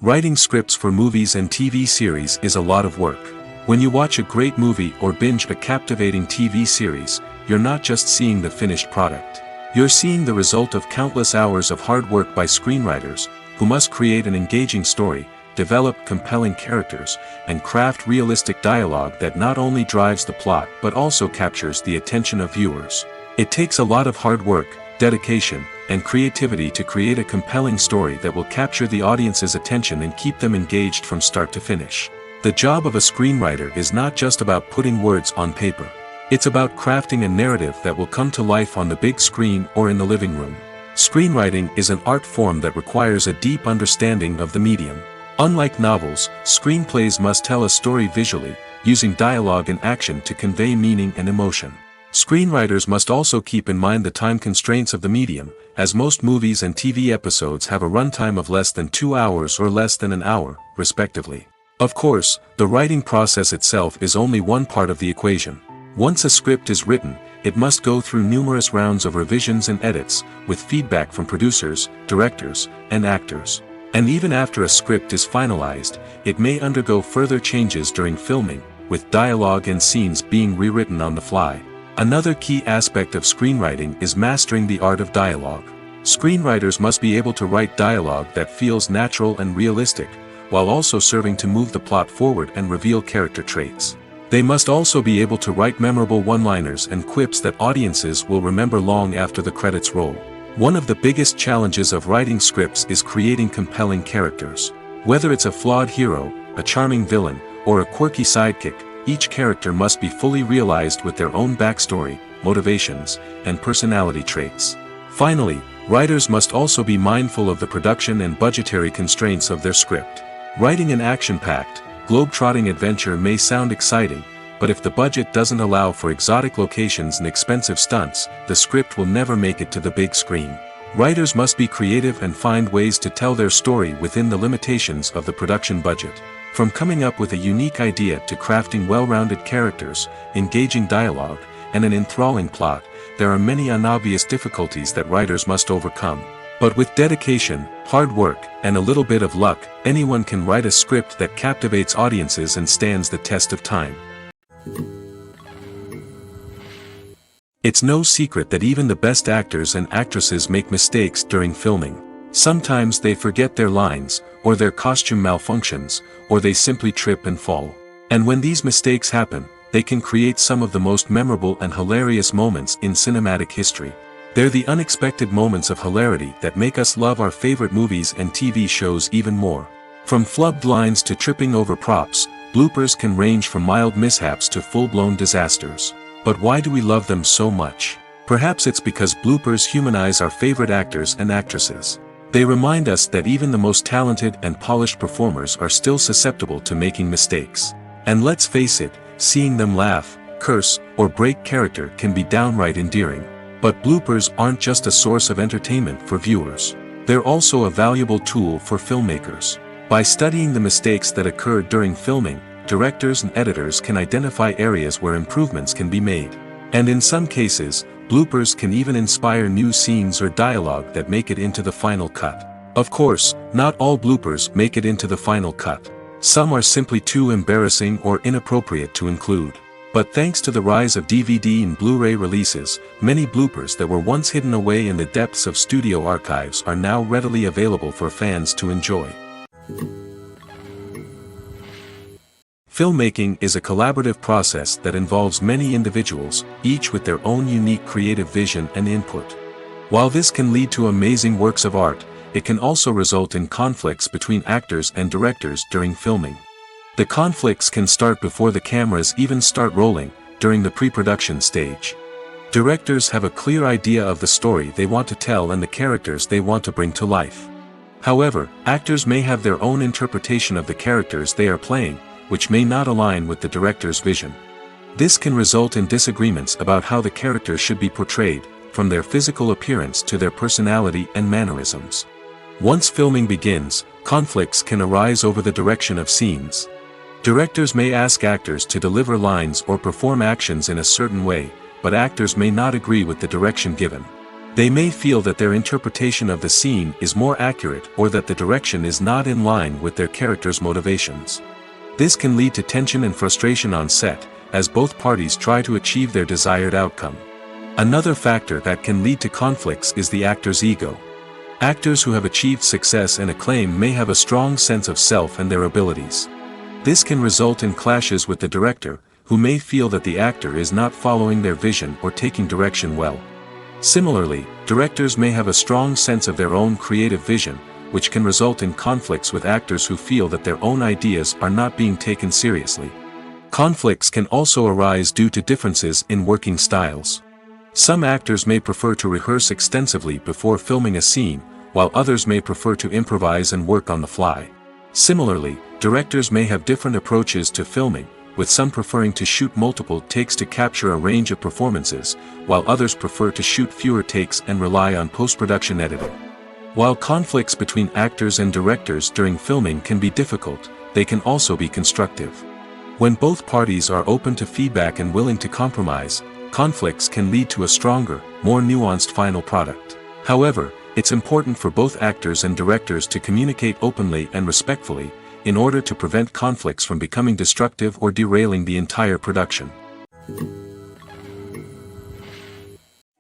Writing scripts for movies and TV series is a lot of work. When you watch a great movie or binge a captivating TV series, you're not just seeing the finished product. You're seeing the result of countless hours of hard work by screenwriters, who must create an engaging story, develop compelling characters, and craft realistic dialogue that not only drives the plot but also captures the attention of viewers. It takes a lot of hard work, dedication, and creativity to create a compelling story that will capture the audience's attention and keep them engaged from start to finish. The job of a screenwriter is not just about putting words on paper. It's about crafting a narrative that will come to life on the big screen or in the living room. Screenwriting is an art form that requires a deep understanding of the medium. Unlike novels, screenplays must tell a story visually, using dialogue and action to convey meaning and emotion. Screenwriters must also keep in mind the time constraints of the medium, as most movies and TV episodes have a runtime of less than 2 hours or less than an hour, respectively. Of course, the writing process itself is only one part of the equation. Once a script is written, it must go through numerous rounds of revisions and edits, with feedback from producers, directors, and actors. And even after a script is finalized, it may undergo further changes during filming, with dialogue and scenes being rewritten on the fly. Another key aspect of screenwriting is mastering the art of dialogue. Screenwriters must be able to write dialogue that feels natural and realistic, while also serving to move the plot forward and reveal character traits. They must also be able to write memorable one-liners and quips that audiences will remember long after the credits roll. One of the biggest challenges of writing scripts is creating compelling characters. Whether it's a flawed hero, a charming villain, or a quirky sidekick, each character must be fully realized with their own backstory, motivations, and personality traits. Finally, writers must also be mindful of the production and budgetary constraints of their script. Writing an action-packed, globe-trotting adventure may sound exciting, but if the budget doesn't allow for exotic locations and expensive stunts, the script will never make it to the big screen. Writers must be creative and find ways to tell their story within the limitations of the production budget. From coming up with a unique idea to crafting well-rounded characters, engaging dialogue, and an enthralling plot, there are many unobvious difficulties that writers must overcome. But with dedication, hard work, and a little bit of luck, anyone can write a script that captivates audiences and stands the test of time. It's no secret that even the best actors and actresses make mistakes during filming. Sometimes they forget their lines, or their costume malfunctions, or they simply trip and fall. And when these mistakes happen, they can create some of the most memorable and hilarious moments in cinematic history. They're the unexpected moments of hilarity that make us love our favorite movies and TV shows even more. From flubbed lines to tripping over props, bloopers can range from mild mishaps to full-blown disasters. But why do we love them so much? Perhaps it's because bloopers humanize our favorite actors and actresses. They remind us that even the most talented and polished performers are still susceptible to making mistakes. And let's face it, seeing them laugh, curse, or break character can be downright endearing. But bloopers aren't just a source of entertainment for viewers. They're also a valuable tool for filmmakers. By studying the mistakes that occurred during filming, directors and editors can identify areas where improvements can be made. And in some cases, bloopers can even inspire new scenes or dialogue that make it into the final cut. Of course, not all bloopers make it into the final cut. Some are simply too embarrassing or inappropriate to include. But thanks to the rise of DVD and Blu-ray releases, many bloopers that were once hidden away in the depths of studio archives are now readily available for fans to enjoy. Filmmaking is a collaborative process that involves many individuals, each with their own unique creative vision and input. While this can lead to amazing works of art, it can also result in conflicts between actors and directors during filming. The conflicts can start before the cameras even start rolling, during the pre-production stage. Directors have a clear idea of the story they want to tell and the characters they want to bring to life. However, actors may have their own interpretation of the characters they are playing, which may not align with the director's vision. This can result in disagreements about how the characters should be portrayed, from their physical appearance to their personality and mannerisms. Once filming begins, conflicts can arise over the direction of scenes. Directors may ask actors to deliver lines or perform actions in a certain way, but actors may not agree with the direction given. They may feel that their interpretation of the scene is more accurate or that the direction is not in line with their character's motivations. This can lead to tension and frustration on set, as both parties try to achieve their desired outcome. Another factor that can lead to conflicts is the actor's ego. Actors who have achieved success and acclaim may have a strong sense of self and their abilities. This can result in clashes with the director, who may feel that the actor is not following their vision or taking direction well. Similarly, directors may have a strong sense of their own creative vision, which can result in conflicts with actors who feel that their own ideas are not being taken seriously. Conflicts can also arise due to differences in working styles. Some actors may prefer to rehearse extensively before filming a scene, while others may prefer to improvise and work on the fly. Similarly, directors may have different approaches to filming, with some preferring to shoot multiple takes to capture a range of performances, while others prefer to shoot fewer takes and rely on post-production editing. While conflicts between actors and directors during filming can be difficult, they can also be constructive. When both parties are open to feedback and willing to compromise, conflicts can lead to a stronger, more nuanced final product. However, it's important for both actors and directors to communicate openly and respectfully, in order to prevent conflicts from becoming destructive or derailing the entire production.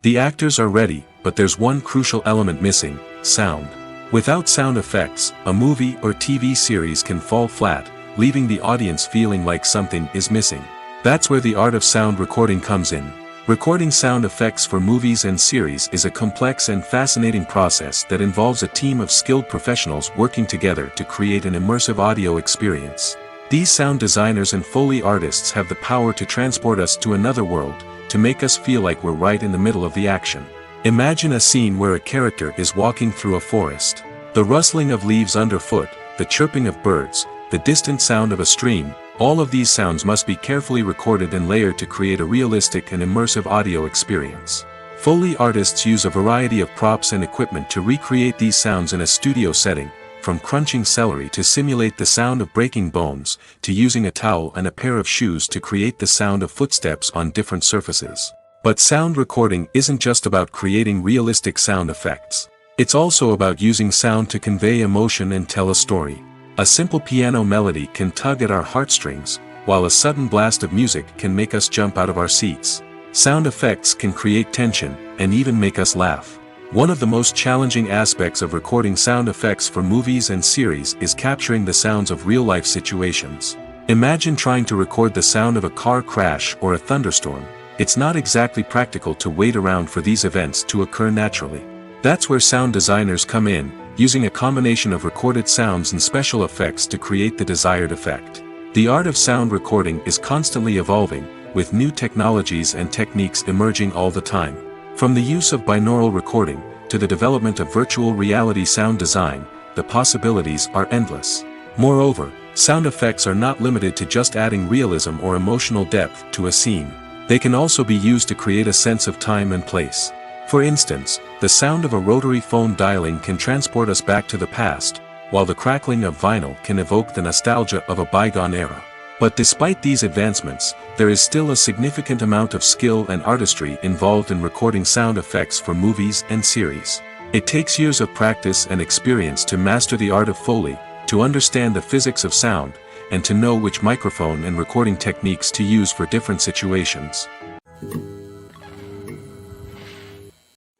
The actors are ready, but there's one crucial element missing: sound. Without sound effects, a movie or TV series can fall flat, leaving the audience feeling like something is missing. That's where the art of sound recording comes in. Recording sound effects for movies and series is a complex and fascinating process that involves a team of skilled professionals working together to create an immersive audio experience. These sound designers and Foley artists have the power to transport us to another world, to make us feel like we're right in the middle of the action. Imagine a scene where a character is walking through a forest. The rustling of leaves underfoot, the chirping of birds, the distant sound of a stream, all of these sounds must be carefully recorded and layered to create a realistic and immersive audio experience. Foley artists use a variety of props and equipment to recreate these sounds in a studio setting, from crunching celery to simulate the sound of breaking bones, to using a towel and a pair of shoes to create the sound of footsteps on different surfaces. But sound recording isn't just about creating realistic sound effects. It's also about using sound to convey emotion and tell a story. A simple piano melody can tug at our heartstrings, while a sudden blast of music can make us jump out of our seats. Sound effects can create tension, and even make us laugh. One of the most challenging aspects of recording sound effects for movies and series is capturing the sounds of real-life situations. Imagine trying to record the sound of a car crash or a thunderstorm. It's not exactly practical to wait around for these events to occur naturally. That's where sound designers come in, using a combination of recorded sounds and special effects to create the desired effect. The art of sound recording is constantly evolving, with new technologies and techniques emerging all the time. From the use of binaural recording, to the development of virtual reality sound design, the possibilities are endless. Moreover, sound effects are not limited to just adding realism or emotional depth to a scene. They can also be used to create a sense of time and place. For instance, the sound of a rotary phone dialing can transport us back to the past, while the crackling of vinyl can evoke the nostalgia of a bygone era. But despite these advancements, there is still a significant amount of skill and artistry involved in recording sound effects for movies and series. It takes years of practice and experience to master the art of Foley, to understand the physics of sound, and to know which microphone and recording techniques to use for different situations.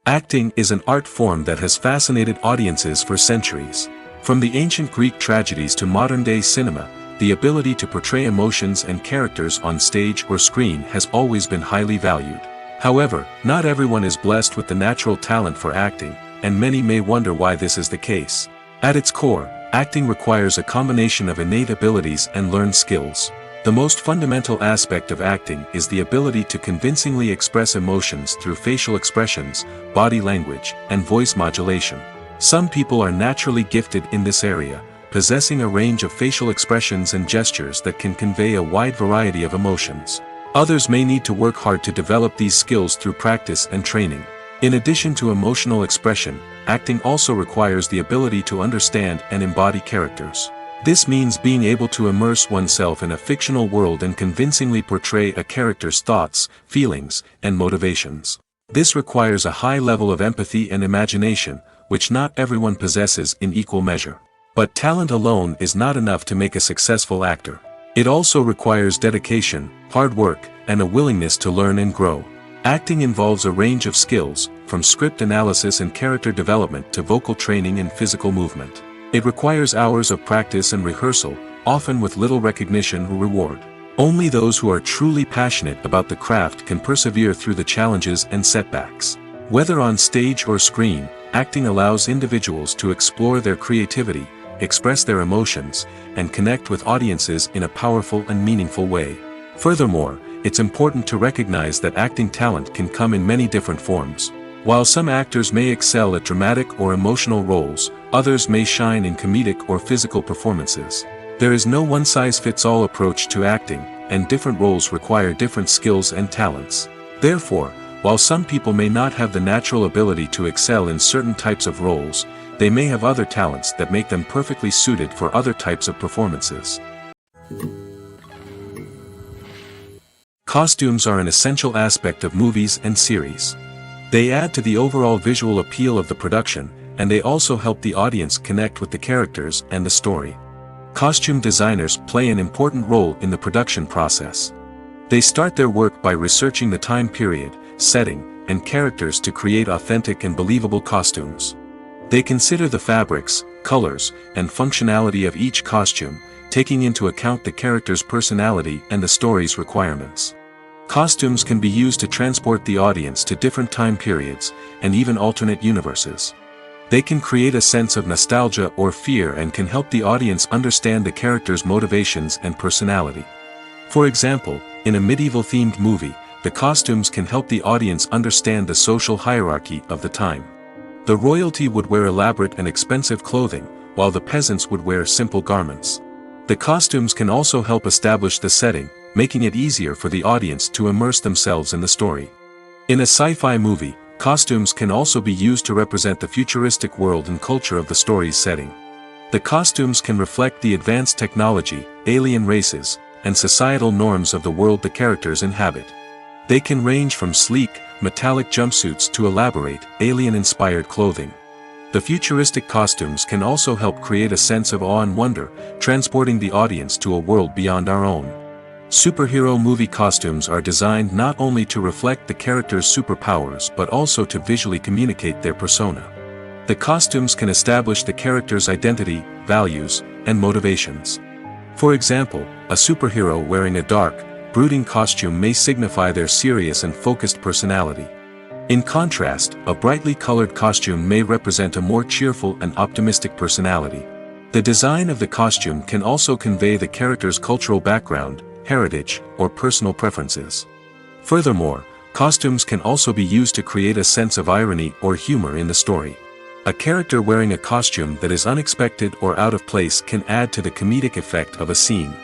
Acting is an art form that has fascinated audiences for centuries. From the ancient Greek tragedies to modern-day cinema, the ability to portray emotions and characters on stage or screen has always been highly valued. However, not everyone is blessed with the natural talent for acting, and many may wonder why this is the case. At its core, acting requires a combination of innate abilities and learned skills. The most fundamental aspect of acting is the ability to convincingly express emotions through facial expressions, body language, and voice modulation. Some people are naturally gifted in this area, possessing a range of facial expressions and gestures that can convey a wide variety of emotions. Others may need to work hard to develop these skills through practice and training. In addition to emotional expression, acting also requires the ability to understand and embody characters. This means being able to immerse oneself in a fictional world and convincingly portray a character's thoughts, feelings, and motivations. This requires a high level of empathy and imagination, which not everyone possesses in equal measure. But talent alone is not enough to make a successful actor. It also requires dedication, hard work, and a willingness to learn and grow. Acting involves a range of skills, from script analysis and character development to vocal training and physical movement. It requires hours of practice and rehearsal, often with little recognition or reward. Only those who are truly passionate about the craft can persevere through the challenges and setbacks. Whether on stage or screen, acting allows individuals to explore their creativity, express their emotions, and connect with audiences in a powerful and meaningful way. Furthermore, it's important to recognize that acting talent can come in many different forms. While some actors may excel at dramatic or emotional roles, others may shine in comedic or physical performances. There is no one-size-fits-all approach to acting, and different roles require different skills and talents. Therefore, while some people may not have the natural ability to excel in certain types of roles, they may have other talents that make them perfectly suited for other types of performances. Costumes are an essential aspect of movies and series. They add to the overall visual appeal of the production, and they also help the audience connect with the characters and the story. Costume designers play an important role in the production process. They start their work by researching the time period, setting, and characters to create authentic and believable costumes. They consider the fabrics, colors, and functionality of each costume, taking into account the character's personality and the story's requirements. Costumes can be used to transport the audience to different time periods, and even alternate universes. They can create a sense of nostalgia or fear and can help the audience understand the character's motivations and personality. For example, in a medieval-themed movie, the costumes can help the audience understand the social hierarchy of the time. The royalty would wear elaborate and expensive clothing, while the peasants would wear simple garments. The costumes can also help establish the setting, making it easier for the audience to immerse themselves in the story. In a sci-fi movie, costumes can also be used to represent the futuristic world and culture of the story's setting. The costumes can reflect the advanced technology, alien races, and societal norms of the world the characters inhabit. They can range from sleek, metallic jumpsuits to elaborate, alien-inspired clothing. The futuristic costumes can also help create a sense of awe and wonder, transporting the audience to a world beyond our own. Superhero movie costumes are designed not only to reflect the character's superpowers but also to visually communicate their persona. The costumes can establish the character's identity, values, and motivations. For example, a superhero wearing a dark, brooding costume may signify their serious and focused personality. In contrast, a brightly colored costume may represent a more cheerful and optimistic personality. The design of the costume can also convey the character's cultural background, heritage, or personal preferences. Furthermore, costumes can also be used to create a sense of irony or humor in the story. A character wearing a costume that is unexpected or out of place can add to the comedic effect of a scene.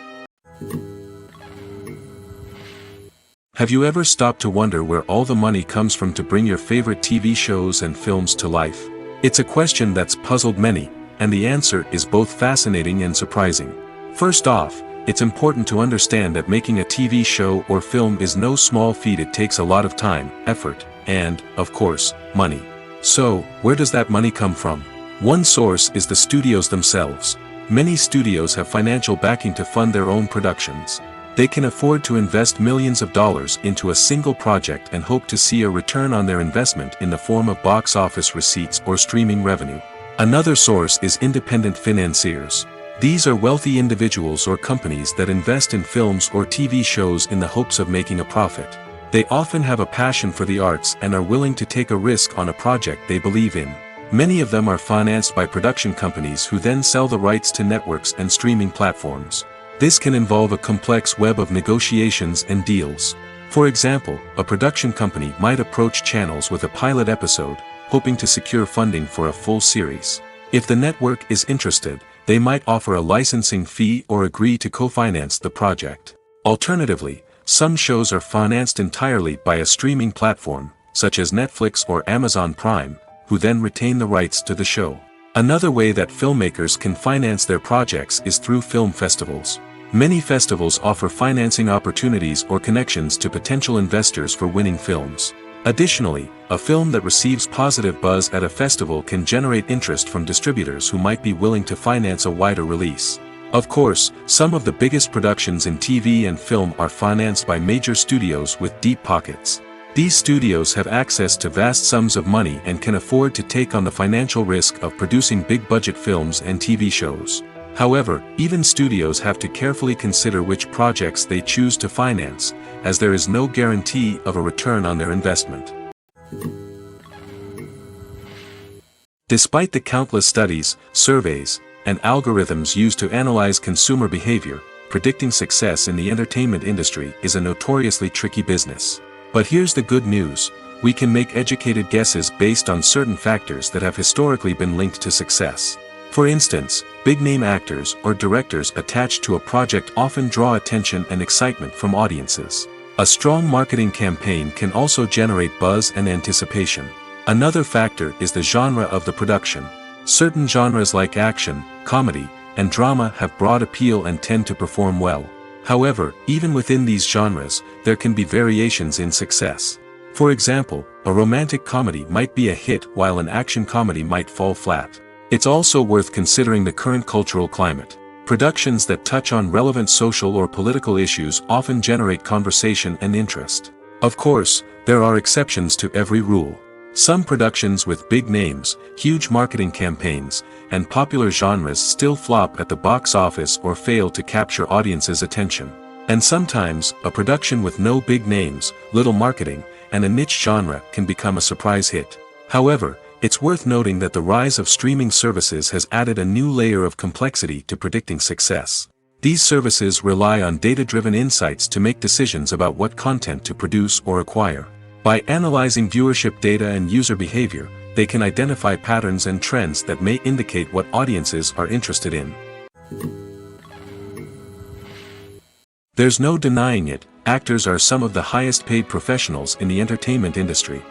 Have you ever stopped to wonder where all the money comes from to bring your favorite TV shows and films to life? It's a question that's puzzled many, and the answer is both fascinating and surprising. First off, it's important to understand that making a TV show or film is no small feat. It takes a lot of time, effort, and, of course, money. So, where does that money come from? One source is the studios themselves. Many studios have financial backing to fund their own productions. They can afford to invest millions of dollars into a single project and hope to see a return on their investment in the form of box office receipts or streaming revenue. Another source is independent financiers. These are wealthy individuals or companies that invest in films or TV shows in the hopes of making a profit. They often have a passion for the arts and are willing to take a risk on a project they believe in. Many of them are financed by production companies who then sell the rights to networks and streaming platforms. This can involve a complex web of negotiations and deals. For example, a production company might approach channels with a pilot episode, hoping to secure funding for a full series. If the network is interested, they might offer a licensing fee or agree to co-finance the project. Alternatively, some shows are financed entirely by a streaming platform, such as Netflix or Amazon Prime, who then retain the rights to the show. Another way that filmmakers can finance their projects is through film festivals. Many festivals offer financing opportunities or connections to potential investors for winning films. Additionally, a film that receives positive buzz at a festival can generate interest from distributors who might be willing to finance a wider release. Of course, some of the biggest productions in TV and film are financed by major studios with deep pockets. These studios have access to vast sums of money and can afford to take on the financial risk of producing big-budget films and TV shows. However, even studios have to carefully consider which projects they choose to finance, as there is no guarantee of a return on their investment. Despite the countless studies, surveys, and algorithms used to analyze consumer behavior, predicting success in the entertainment industry is a notoriously tricky business. But here's the good news: we can make educated guesses based on certain factors that have historically been linked to success. For instance, big-name actors or directors attached to a project often draw attention and excitement from audiences. A strong marketing campaign can also generate buzz and anticipation. Another factor is the genre of the production. Certain genres like action, comedy, and drama have broad appeal and tend to perform well. However, even within these genres, there can be variations in success. For example, a romantic comedy might be a hit while an action comedy might fall flat. It's also worth considering the current cultural climate. Productions that touch on relevant social or political issues often generate conversation and interest. Of course, there are exceptions to every rule. Some productions with big names, huge marketing campaigns, and popular genres still flop at the box office or fail to capture audiences' attention. And sometimes, a production with no big names, little marketing, and a niche genre can become a surprise hit. However, it's worth noting that the rise of streaming services has added a new layer of complexity to predicting success. These services rely on data-driven insights to make decisions about what content to produce or acquire. By analyzing viewership data and user behavior, they can identify patterns and trends that may indicate what audiences are interested in. There's no denying it, actors are some of the highest-paid professionals in the entertainment industry.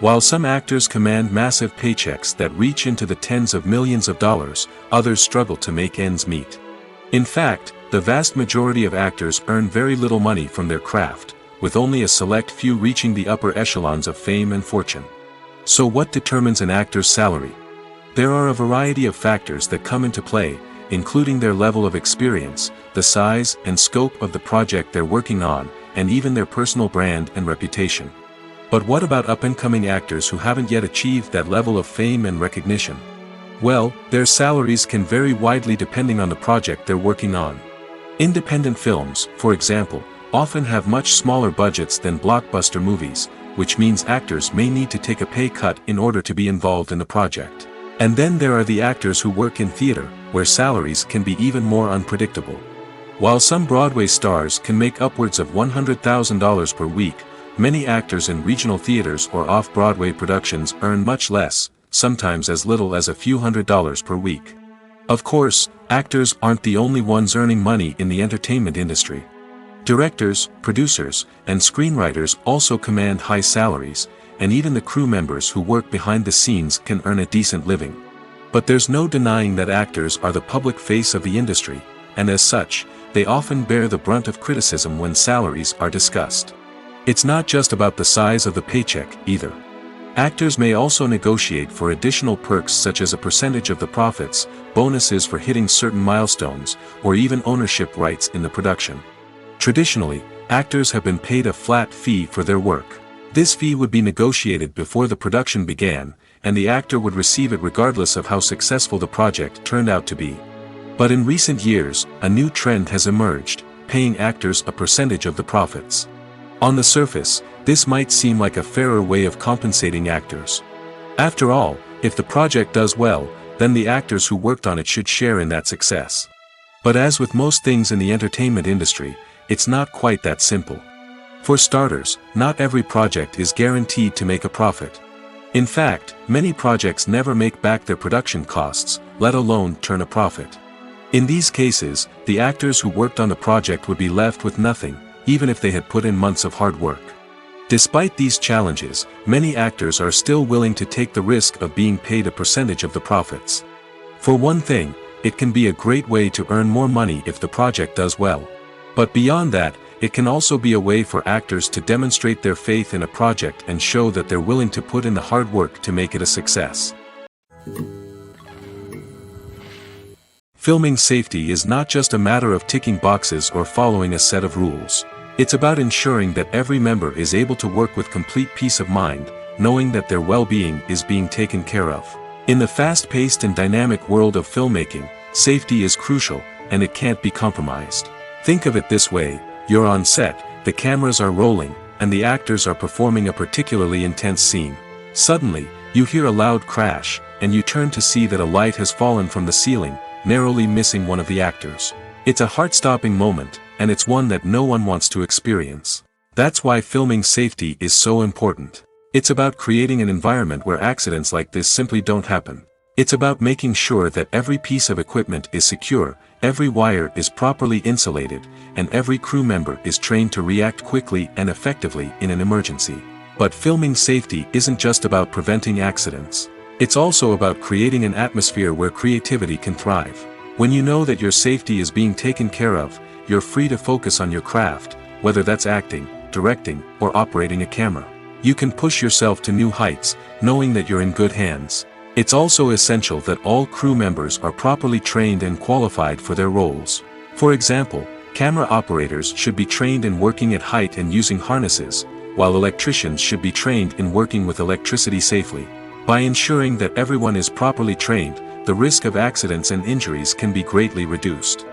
While some actors command massive paychecks that reach into the tens of millions of dollars, others struggle to make ends meet. In fact, the vast majority of actors earn very little money from their craft, with only a select few reaching the upper echelons of fame and fortune. So what determines an actor's salary? There are a variety of factors that come into play, including their level of experience, the size and scope of the project they're working on, and even their personal brand and reputation. But what about up-and-coming actors who haven't yet achieved that level of fame and recognition? Well, their salaries can vary widely depending on the project they're working on. Independent films, for example, often have much smaller budgets than blockbuster movies, which means actors may need to take a pay cut in order to be involved in the project. And then there are the actors who work in theater, where salaries can be even more unpredictable. While some Broadway stars can make upwards of $100,000 per week, many actors in regional theaters or off-Broadway productions earn much less, sometimes as little as a few $100s per week. Of course, actors aren't the only ones earning money in the entertainment industry. Directors, producers, and screenwriters also command high salaries, and even the crew members who work behind the scenes can earn a decent living. But there's no denying that actors are the public face of the industry, and as such, they often bear the brunt of criticism when salaries are discussed. It's not just about the size of the paycheck, either. Actors may also negotiate for additional perks such as a percentage of the profits, bonuses for hitting certain milestones, or even ownership rights in the production. Traditionally, actors have been paid a flat fee for their work. This fee would be negotiated before the production began, and the actor would receive it regardless of how successful the project turned out to be. But in recent years, a new trend has emerged, paying actors a percentage of the profits. On the surface, this might seem like a fairer way of compensating actors. After all, if the project does well, then the actors who worked on it should share in that success. But as with most things in the entertainment industry, it's not quite that simple. For starters, not every project is guaranteed to make a profit. In fact, many projects never make back their production costs, let alone turn a profit. In these cases, the actors who worked on the project would be left with nothing, even if they had put in months of hard work. Despite these challenges, many actors are still willing to take the risk of being paid a percentage of the profits. For one thing, it can be a great way to earn more money if the project does well. But beyond that, it can also be a way for actors to demonstrate their faith in a project and show that they're willing to put in the hard work to make it a success. Filming safety is not just a matter of ticking boxes or following a set of rules. It's about ensuring that every member is able to work with complete peace of mind, knowing that their well-being is being taken care of. In the fast-paced and dynamic world of filmmaking, safety is crucial, and it can't be compromised. Think of it this way: you're on set, the cameras are rolling, and the actors are performing a particularly intense scene. Suddenly, you hear a loud crash, and you turn to see that a light has fallen from the ceiling, narrowly missing one of the actors. It's a heart-stopping moment, and it's one that no one wants to experience. That's why filming safety is so important. It's about creating an environment where accidents like this simply don't happen. It's about making sure that every piece of equipment is secure, every wire is properly insulated, and every crew member is trained to react quickly and effectively in an emergency. But filming safety isn't just about preventing accidents. It's also about creating an atmosphere where creativity can thrive. When you know that your safety is being taken care of, you're free to focus on your craft, whether that's acting, directing, or operating a camera. You can push yourself to new heights, knowing that you're in good hands. It's also essential that all crew members are properly trained and qualified for their roles. For example, camera operators should be trained in working at height and using harnesses, while electricians should be trained in working with electricity safely. By ensuring that everyone is properly trained, the risk of accidents and injuries can be greatly reduced.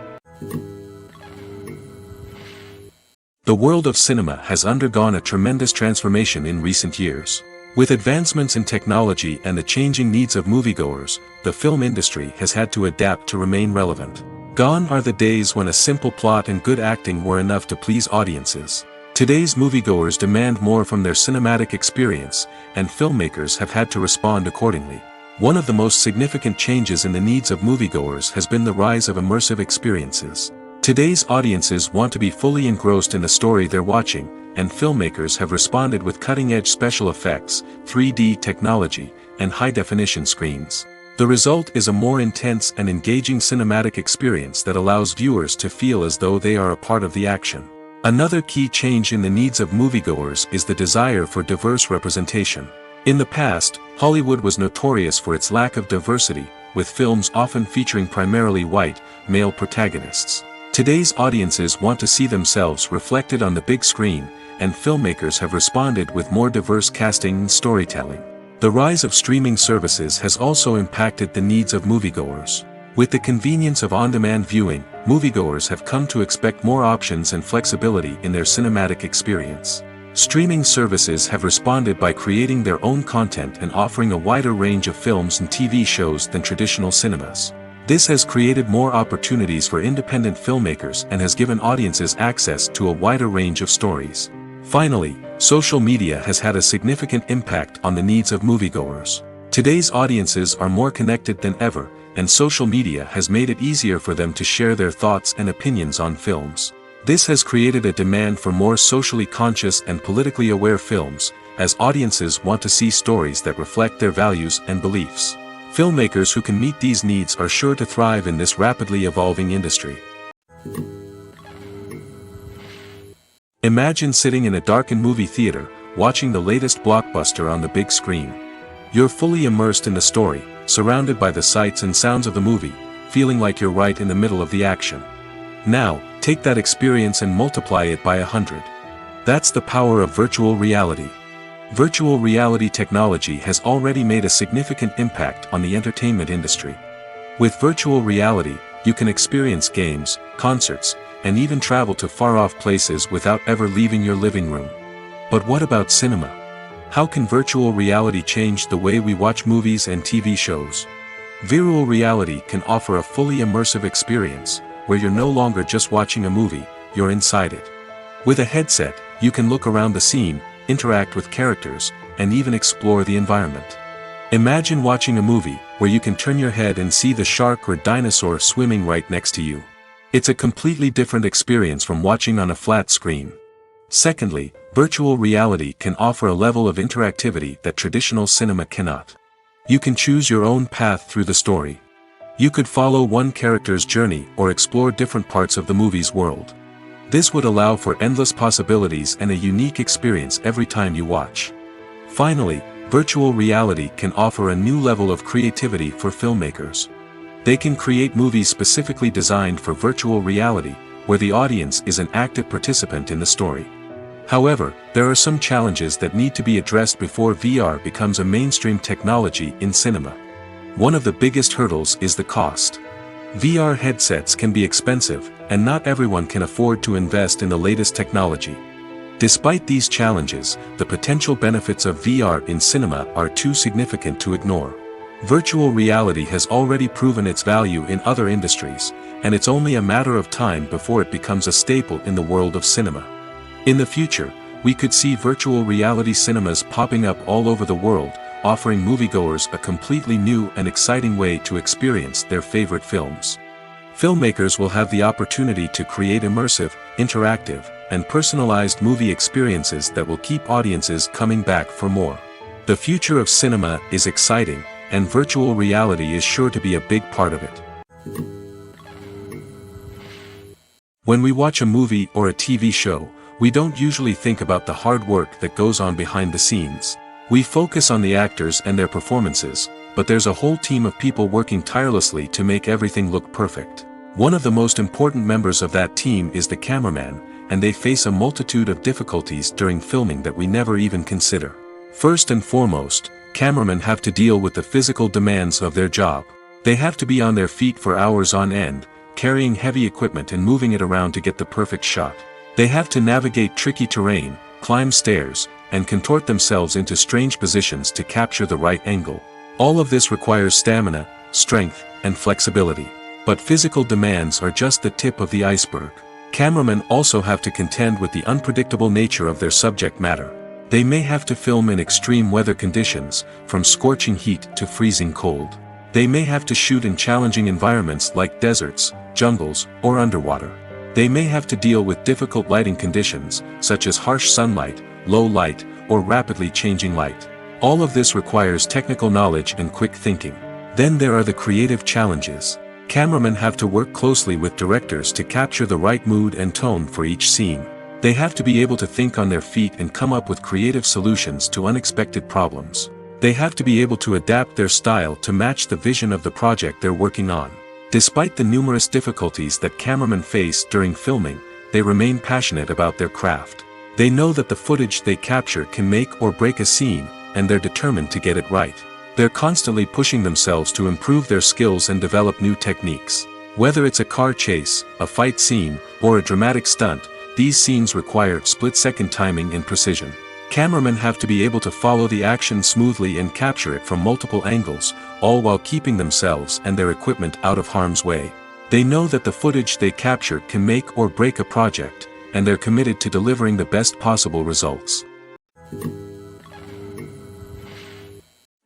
The world of cinema has undergone a tremendous transformation in recent years. With advancements in technology and the changing needs of moviegoers, the film industry has had to adapt to remain relevant. Gone are the days when a simple plot and good acting were enough to please audiences. Today's moviegoers demand more from their cinematic experience, and filmmakers have had to respond accordingly. One of the most significant changes in the needs of moviegoers has been the rise of immersive experiences. Today's audiences want to be fully engrossed in the story they're watching, and filmmakers have responded with cutting-edge special effects, 3D technology, and high-definition screens. The result is a more intense and engaging cinematic experience that allows viewers to feel as though they are a part of the action. Another key change in the needs of moviegoers is the desire for diverse representation. In the past, Hollywood was notorious for its lack of diversity, with films often featuring primarily white, male protagonists. Today's audiences want to see themselves reflected on the big screen, and filmmakers have responded with more diverse casting and storytelling. The rise of streaming services has also impacted the needs of moviegoers. With the convenience of on-demand viewing, moviegoers have come to expect more options and flexibility in their cinematic experience. Streaming services have responded by creating their own content and offering a wider range of films and TV shows than traditional cinemas. This has created more opportunities for independent filmmakers and has given audiences access to a wider range of stories. Finally, social media has had a significant impact on the needs of moviegoers. Today's audiences are more connected than ever, and social media has made it easier for them to share their thoughts and opinions on films. This has created a demand for more socially conscious and politically aware films, as audiences want to see stories that reflect their values and beliefs. Filmmakers who can meet these needs are sure to thrive in this rapidly evolving industry. Imagine sitting in a darkened movie theater, watching the latest blockbuster on the big screen. You're fully immersed in the story, surrounded by the sights and sounds of the movie, feeling like you're right in the middle of the action. Now, take that experience and multiply it by 100. That's the power of virtual reality. Virtual reality technology has already made a significant impact on the entertainment industry. With virtual reality, you can experience games, concerts, and even travel to far-off places without ever leaving your living room. But what about cinema? How can virtual reality change the way we watch movies and TV shows? Virtual reality can offer a fully immersive experience, where you're no longer just watching a movie, you're inside it. With a headset, you can look around the scene, interact with characters, and even explore the environment. Imagine watching a movie where you can turn your head and see the shark or dinosaur swimming right next to you. It's a completely different experience from watching on a flat screen. Secondly, virtual reality can offer a level of interactivity that traditional cinema cannot. You can choose your own path through the story. You could follow one character's journey or explore different parts of the movie's world. This would allow for endless possibilities and a unique experience every time you watch. Finally, virtual reality can offer a new level of creativity for filmmakers. They can create movies specifically designed for virtual reality, where the audience is an active participant in the story. However, there are some challenges that need to be addressed before VR becomes a mainstream technology in cinema. One of the biggest hurdles is the cost. VR headsets can be expensive, and not everyone can afford to invest in the latest technology. Despite these challenges, the potential benefits of VR in cinema are too significant to ignore. Virtual reality has already proven its value in other industries, and it's only a matter of time before it becomes a staple in the world of cinema. In the future, we could see virtual reality cinemas popping up all over the world, offering moviegoers a completely new and exciting way to experience their favorite films. Filmmakers will have the opportunity to create immersive, interactive, and personalized movie experiences that will keep audiences coming back for more. The future of cinema is exciting, and virtual reality is sure to be a big part of it. When we watch a movie or a TV show, we don't usually think about the hard work that goes on behind the scenes. We focus on the actors and their performances, but there's a whole team of people working tirelessly to make everything look perfect. One of the most important members of that team is the cameraman, and they face a multitude of difficulties during filming that we never even consider. First and foremost, cameramen have to deal with the physical demands of their job. They have to be on their feet for hours on end, carrying heavy equipment and moving it around to get the perfect shot. They have to navigate tricky terrain, climb stairs, and contort themselves into strange positions to capture the right angle. All of this requires stamina, strength, and flexibility. But physical demands are just the tip of the iceberg. Cameramen also have to contend with the unpredictable nature of their subject matter. They may have to film in extreme weather conditions, from scorching heat to freezing cold. They may have to shoot in challenging environments like deserts, jungles, or underwater. They may have to deal with difficult lighting conditions, such as harsh sunlight, low light, or rapidly changing light. All of this requires technical knowledge and quick thinking. Then there are the creative challenges. Cameramen have to work closely with directors to capture the right mood and tone for each scene. They have to be able to think on their feet and come up with creative solutions to unexpected problems. They have to be able to adapt their style to match the vision of the project they're working on. Despite the numerous difficulties that cameramen face during filming, they remain passionate about their craft. They know that the footage they capture can make or break a scene, and they're determined to get it right. They're constantly pushing themselves to improve their skills and develop new techniques. Whether it's a car chase, a fight scene, or a dramatic stunt, these scenes require split-second timing and precision. Cameramen have to be able to follow the action smoothly and capture it from multiple angles, all while keeping themselves and their equipment out of harm's way. They know that the footage they capture can make or break a project, and they're committed to delivering the best possible results.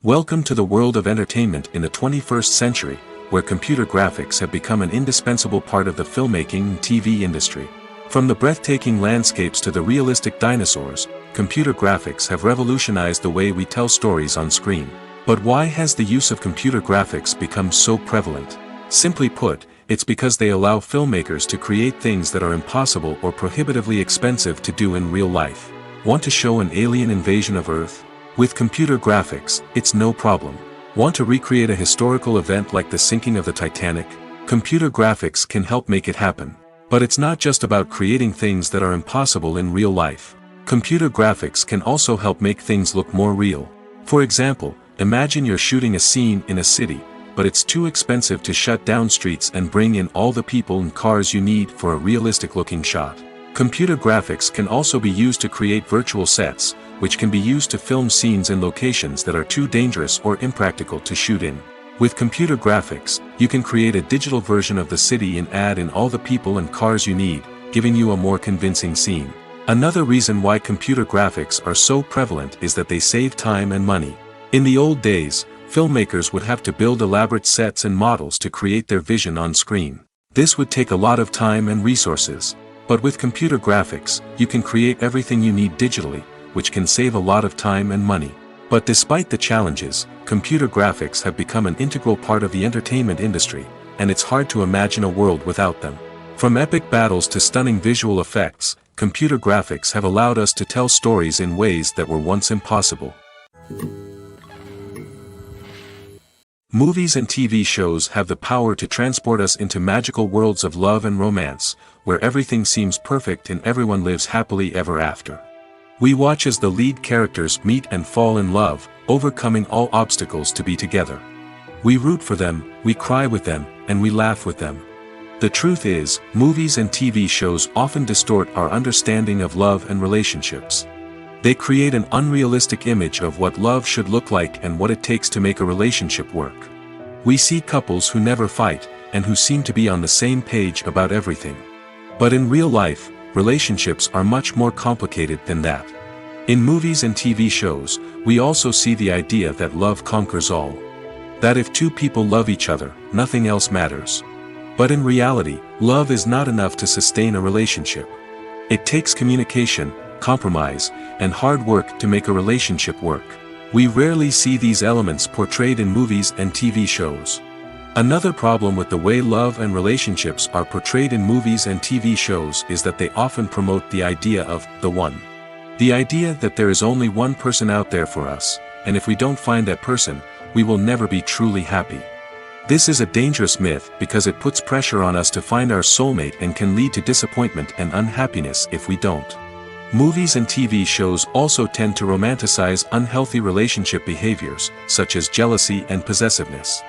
Welcome to the world of entertainment in the 21st century, where computer graphics have become an indispensable part of the filmmaking and TV industry. From the breathtaking landscapes to the realistic dinosaurs, computer graphics have revolutionized the way we tell stories on screen. But why has the use of computer graphics become so prevalent? Simply put, it's because they allow filmmakers to create things that are impossible or prohibitively expensive to do in real life. Want to show an alien invasion of Earth? With computer graphics, it's no problem. Want to recreate a historical event like the sinking of the Titanic? Computer graphics can help make it happen. But it's not just about creating things that are impossible in real life. Computer graphics can also help make things look more real. For example, imagine you're shooting a scene in a city, but it's too expensive to shut down streets and bring in all the people and cars you need for a realistic-looking shot. Computer graphics can also be used to create virtual sets, which can be used to film scenes in locations that are too dangerous or impractical to shoot in. With computer graphics, you can create a digital version of the city and add in all the people and cars you need, giving you a more convincing scene. Another reason why computer graphics are so prevalent is that they save time and money. In the old days, Filmmakers would have to build elaborate sets and models to create their vision on screen. This would take a lot of time and resources. But with computer graphics, you can create everything you need digitally, which can save a lot of time and money. But despite the challenges, computer graphics have become an integral part of the entertainment industry, and it's hard to imagine a world without them. From epic battles to stunning visual effects, computer graphics have allowed us to tell stories in ways that were once impossible. Movies and TV shows have the power to transport us into magical worlds of love and romance, where everything seems perfect and everyone lives happily ever after. We watch as the lead characters meet and fall in love, overcoming all obstacles to be together. We root for them, we cry with them, and we laugh with them. The truth is, movies and TV shows often distort our understanding of love and relationships. They create an unrealistic image of what love should look like and what it takes to make a relationship work. We see couples who never fight, and who seem to be on the same page about everything. But in real life, relationships are much more complicated than that. In movies and TV shows, we also see the idea that love conquers all. That if two people love each other, nothing else matters. But in reality, love is not enough to sustain a relationship. It takes communication, compromise, and hard work to make a relationship work. We rarely see these elements portrayed in movies and TV shows. Another problem with the way love and relationships are portrayed in movies and TV shows is that they often promote the idea of the one. The idea that there is only one person out there for us, and if we don't find that person, we will never be truly happy. This is a dangerous myth because it puts pressure on us to find our soulmate and can lead to disappointment and unhappiness if we don't. Movies and TV shows also tend to romanticize unhealthy relationship behaviors, such as jealousy and possessiveness.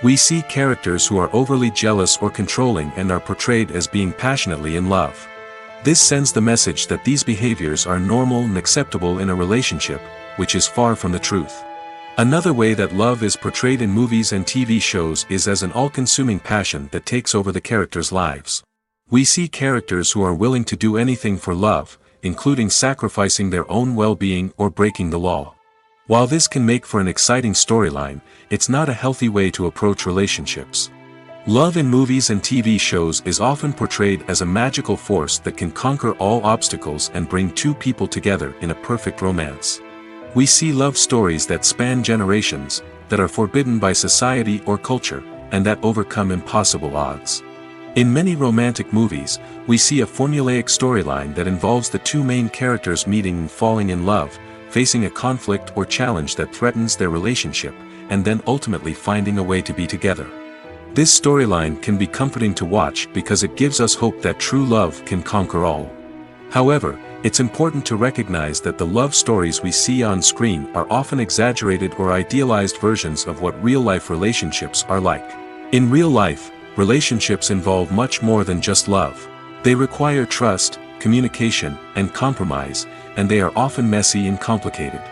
We see characters who are overly jealous or controlling and are portrayed as being passionately in love. This sends the message that these behaviors are normal and acceptable in a relationship, which is far from the truth. Another way that love is portrayed in movies and TV shows is as an all-consuming passion that takes over the characters' lives. We see characters who are willing to do anything for love, including sacrificing their own well-being or breaking the law. While this can make for an exciting storyline, it's not a healthy way to approach relationships. Love in movies and TV shows is often portrayed as a magical force that can conquer all obstacles and bring two people together in a perfect romance. We see love stories that span generations, that are forbidden by society or culture, and that overcome impossible odds. In many romantic movies, we see a formulaic storyline that involves the two main characters meeting and falling in love, facing a conflict or challenge that threatens their relationship, and then ultimately finding a way to be together. This storyline can be comforting to watch because it gives us hope that true love can conquer all. However, it's important to recognize that the love stories we see on screen are often exaggerated or idealized versions of what real-life relationships are like. In real life, relationships involve much more than just love. They require trust, communication, and compromise, and they are often messy and complicated.